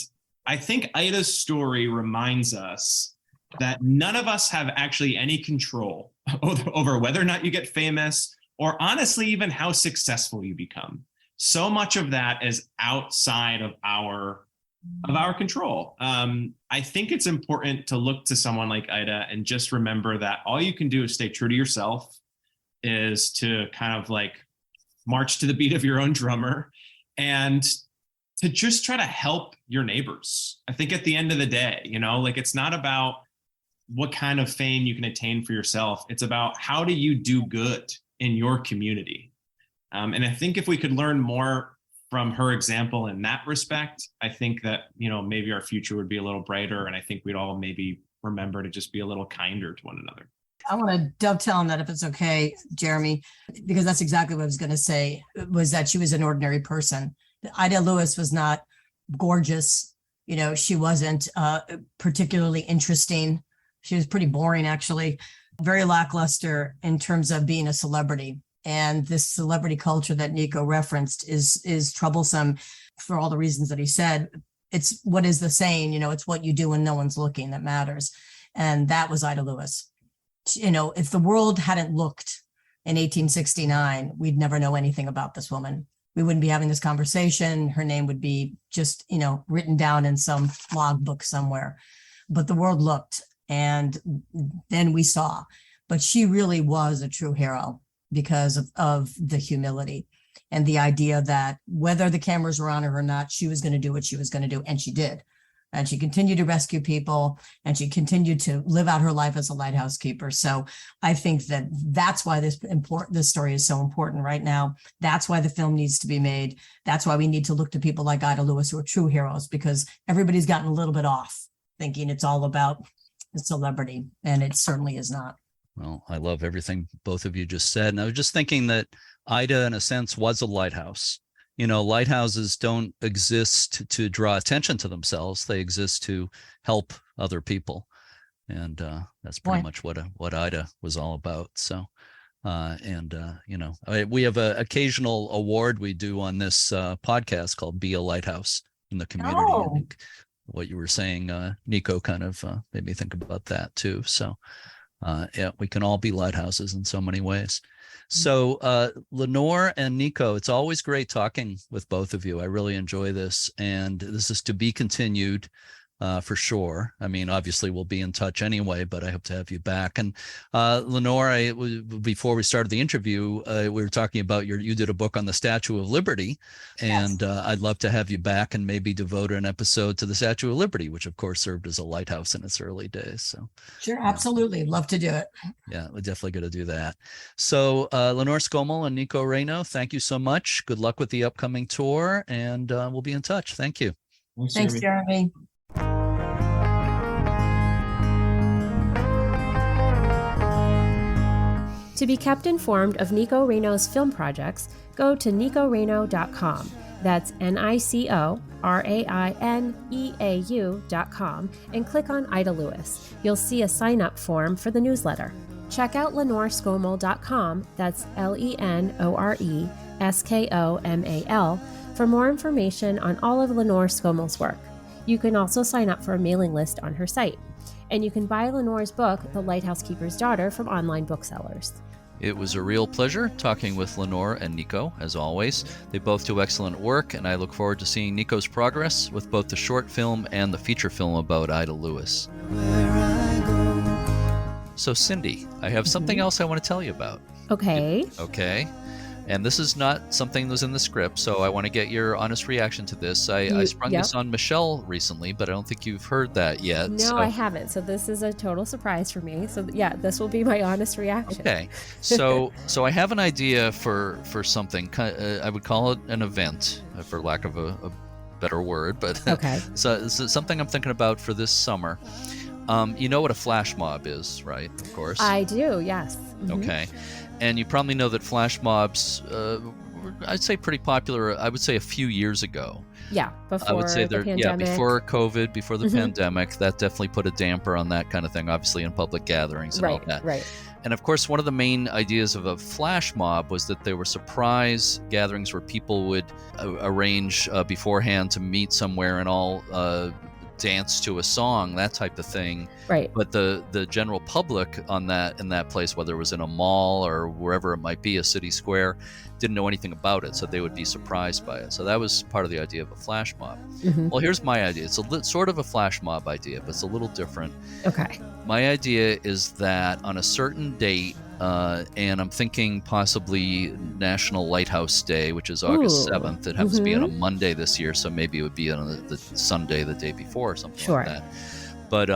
I think Ida's story reminds us that none of us have actually any control over whether or not you get famous, or honestly, even how successful you become. So much of that is outside of our control. I think it's important to look to someone like Ida and just remember that all you can do is stay true to yourself, is to kind of march to the beat of your own drummer, and to just try to help your neighbors. I think at the end of the day, it's not about what kind of fame you can attain for yourself. It's about how do you do good in your community. And I think if we could learn more from her example in that respect, I think that, maybe our future would be a little brighter. And I think we'd all maybe remember to just be a little kinder to one another. I want to dovetail on that, if it's okay, Jeremy, because that's exactly what I was going to say, was that she was an ordinary person. Ida Lewis was not gorgeous. She wasn't particularly interesting. She was pretty boring, actually, very lackluster in terms of being a celebrity. And this celebrity culture that Nico referenced is troublesome for all the reasons that he said. It's what is the saying, it's what you do when no one's looking that matters. And that was Ida Lewis. If the world hadn't looked in 1869, we'd never know anything about this woman. We wouldn't be having this conversation. Her name would be just, written down in some logbook somewhere. But the world looked, and then we saw. But she really was a true hero because of the humility and the idea that whether the cameras were on her or not, she was going to do what she was going to do. And she did. And she continued to rescue people, and she continued to live out her life as a lighthouse keeper. So I think that's why this story is so important right now. That's why the film needs to be made. That's why we need to look to people like Ida Lewis, who are true heroes, because everybody's gotten a little bit off thinking it's all about the celebrity, and it certainly is not. Well, I love everything both of you just said. And I was just thinking that Ida, in a sense, was a lighthouse. Lighthouses don't exist to draw attention to themselves. They exist to help other people. And that's pretty much what Ida was all about. So, we have an occasional award we do on this podcast called Be a Lighthouse in the Community. Oh. I think what you were saying, Nico, kind of made me think about that too. So, we can all be lighthouses in so many ways. So Lenore and Nico, it's always great talking with both of you. I really enjoy this, and this is to be continued. for sure. I mean, obviously we'll be in touch anyway, but I hope to have you back. And Lenore, before we started the interview, we were talking about you did a book on the Statue of Liberty, and Yes. I'd love to have you back and maybe devote an episode to the Statue of Liberty, which of course served as a lighthouse in its early days. So Sure, absolutely. Love to do it. yeah, we're definitely going to do that. So Lenore Skomal and Nico Raineau, thank you so much. Good luck with the upcoming tour, and we'll be in touch. Thank you. Thanks, Jeremy. To be kept informed of Nico Raineau's film projects, go to nicoraineau.com. That's NicoRaineau.com, and click on Ida Lewis. You'll see a sign-up form for the newsletter. Check out LenoreSkomal.com, that's LenoreSkomal, for more information on all of Lenore Skomal's work. You can also sign up for a mailing list on her site. And you can buy Lenore's book, The Lighthouse Keeper's Daughter, from online booksellers. It was a real pleasure talking with Lenore and Nico, as always. They both do excellent work, and I look forward to seeing Nico's progress with both the short film and the feature film about Ida Lewis. So, Cindy, I have something else I want to tell you about. Okay. Okay. And this is not something that was in the script, so I want to get your honest reaction to this. I sprung this on Michelle recently, but I don't think you've heard that yet. No, I haven't. So this is a total surprise for me. So yeah, this will be my honest reaction. Okay. So I have an idea for something. I would call it an event, for lack of a better word. But okay. So something I'm thinking about for this summer. You know what a flash mob is, right? Of course. I do, yes. Mm-hmm. Okay. And you probably know that flash mobs, I'd say pretty popular, I would say a few years ago. Yeah, before I would say the pandemic. Before COVID, before the pandemic, that definitely put a damper on that kind of thing, obviously in public gatherings and all that. Right. And of course, one of the main ideas of a flash mob was that there were surprise gatherings where people would arrange beforehand to meet somewhere and all dance to a song, that type of thing. Right. But the general public in that place, whether it was in a mall or wherever it might be, a city square, didn't know anything about it, so they would be surprised by it. So that was part of the idea of a flash mob. Mm-hmm. Well, here's my idea. It's sort of a flash mob idea, but it's a little different. Okay. My idea is that on a certain date, and I'm thinking possibly National Lighthouse Day, which is August 7th. It happens to be on a Monday this year, so maybe it would be on the Sunday the day before or something like that. But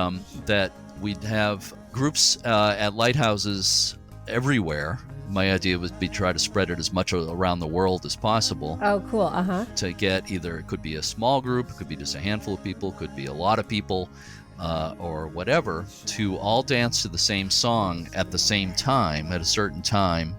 that we'd have groups at lighthouses everywhere. My idea would be try to spread it as much around the world as possible. Oh, cool. To get either, it could be a small group, it could be just a handful of people, it could be a lot of people, or whatever, to all dance to the same song at the same time, at a certain time.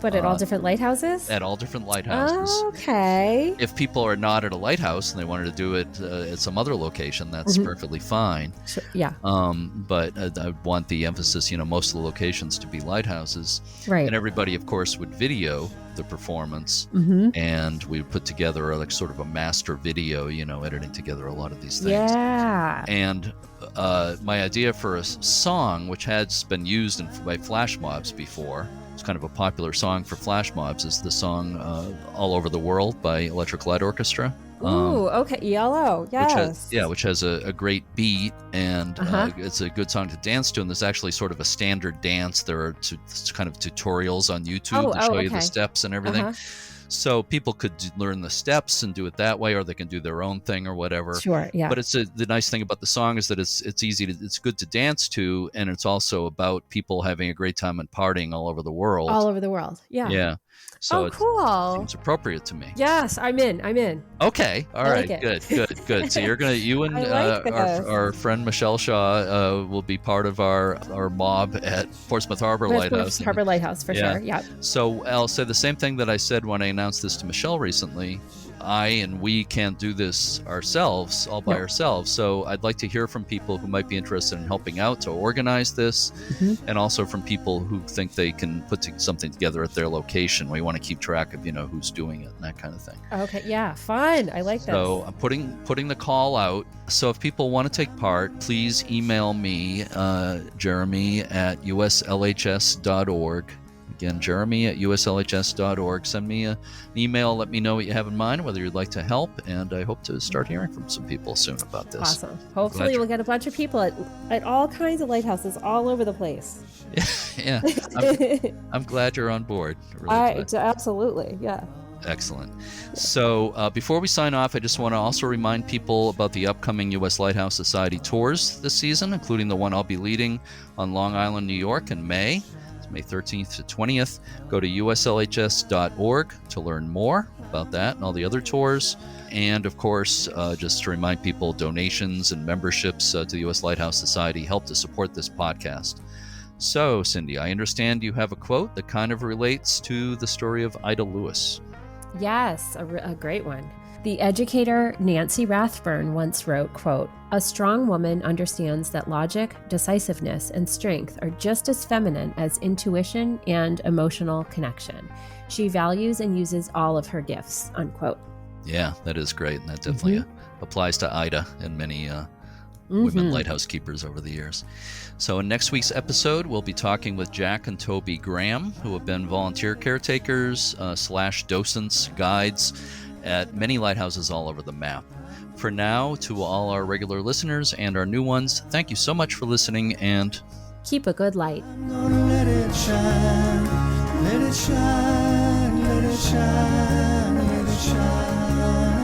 But at all different lighthouses? At all different lighthouses. Okay. If people are not at a lighthouse and they wanted to do it at some other location, that's perfectly fine. Sure. Yeah. But I want the emphasis, most of the locations to be lighthouses. Right. And everybody, of course, would video the performance, and we would put together like sort of a master video, editing together a lot of these things. Yeah. And my idea for a song, which has been used by flash mobs before, it's kind of a popular song for flash mobs, is the song All Over the World by Electric Light Orchestra. Ooh, okay, ELO, yes. Which has a great beat, and it's a good song to dance to, and there's actually sort of a standard dance. There are kind of tutorials on YouTube to show you the steps and everything. So people could learn the steps and do it that way, or they can do their own thing or whatever. Sure, yeah. But the nice thing about the song is that it's easy it's good to dance to, and it's also about people having a great time and partying all over the world. All over the world, yeah. Yeah. So cool. It seems appropriate to me. Yes, I'm in. Okay. All right. Good. So you and our friend Michelle Shaw will be part of our mob at Portsmouth Harbor Lighthouse. Harbor Lighthouse, for sure. Yeah. So I'll say the same thing that I said when I announced this to Michelle recently. We can't do this ourselves, all by ourselves. So I'd like to hear from people who might be interested in helping out to organize this, and also from people who think they can put something together at their location. We want to keep track of, who's doing it and that kind of thing. Okay, yeah, fun. I like this. So I'm putting the call out. So if people want to take part, please email me, Jeremy at uslhs.org. Again, Jeremy at uslhs.org. Send me an email. Let me know what you have in mind, whether you'd like to help. And I hope to start hearing from some people soon about this. Awesome. Hopefully we'll get a bunch of people at all kinds of lighthouses all over the place. Yeah. I'm glad you're on board. Absolutely. Yeah. Excellent. So before we sign off, I just want to also remind people about the upcoming U.S. Lighthouse Society tours this season, including the one I'll be leading on Long Island, New York in May. It's May 13th to 20th. Go to uslhs.org to learn more about that and all the other tours. And of course, just to remind people, donations and memberships to the U.S. Lighthouse Society help to support this podcast. So, Cindy, I understand you have a quote that kind of relates to the story of Ida Lewis. Yes, a great one. The educator Nancy Rathburn once wrote, quote, "A strong woman understands that logic, decisiveness, and strength are just as feminine as intuition and emotional connection. She values and uses all of her gifts," unquote. Yeah, that is great. And that definitely applies to Ida and many women lighthouse keepers over the years. So in next week's episode, we'll be talking with Jack and Toby Graham, who have been volunteer caretakers / docents, guides at many lighthouses all over the map. For now, to all our regular listeners and our new ones, thank you so much for listening, and keep a good light. I'm gonna let it shine, let it shine, let it shine, let it shine.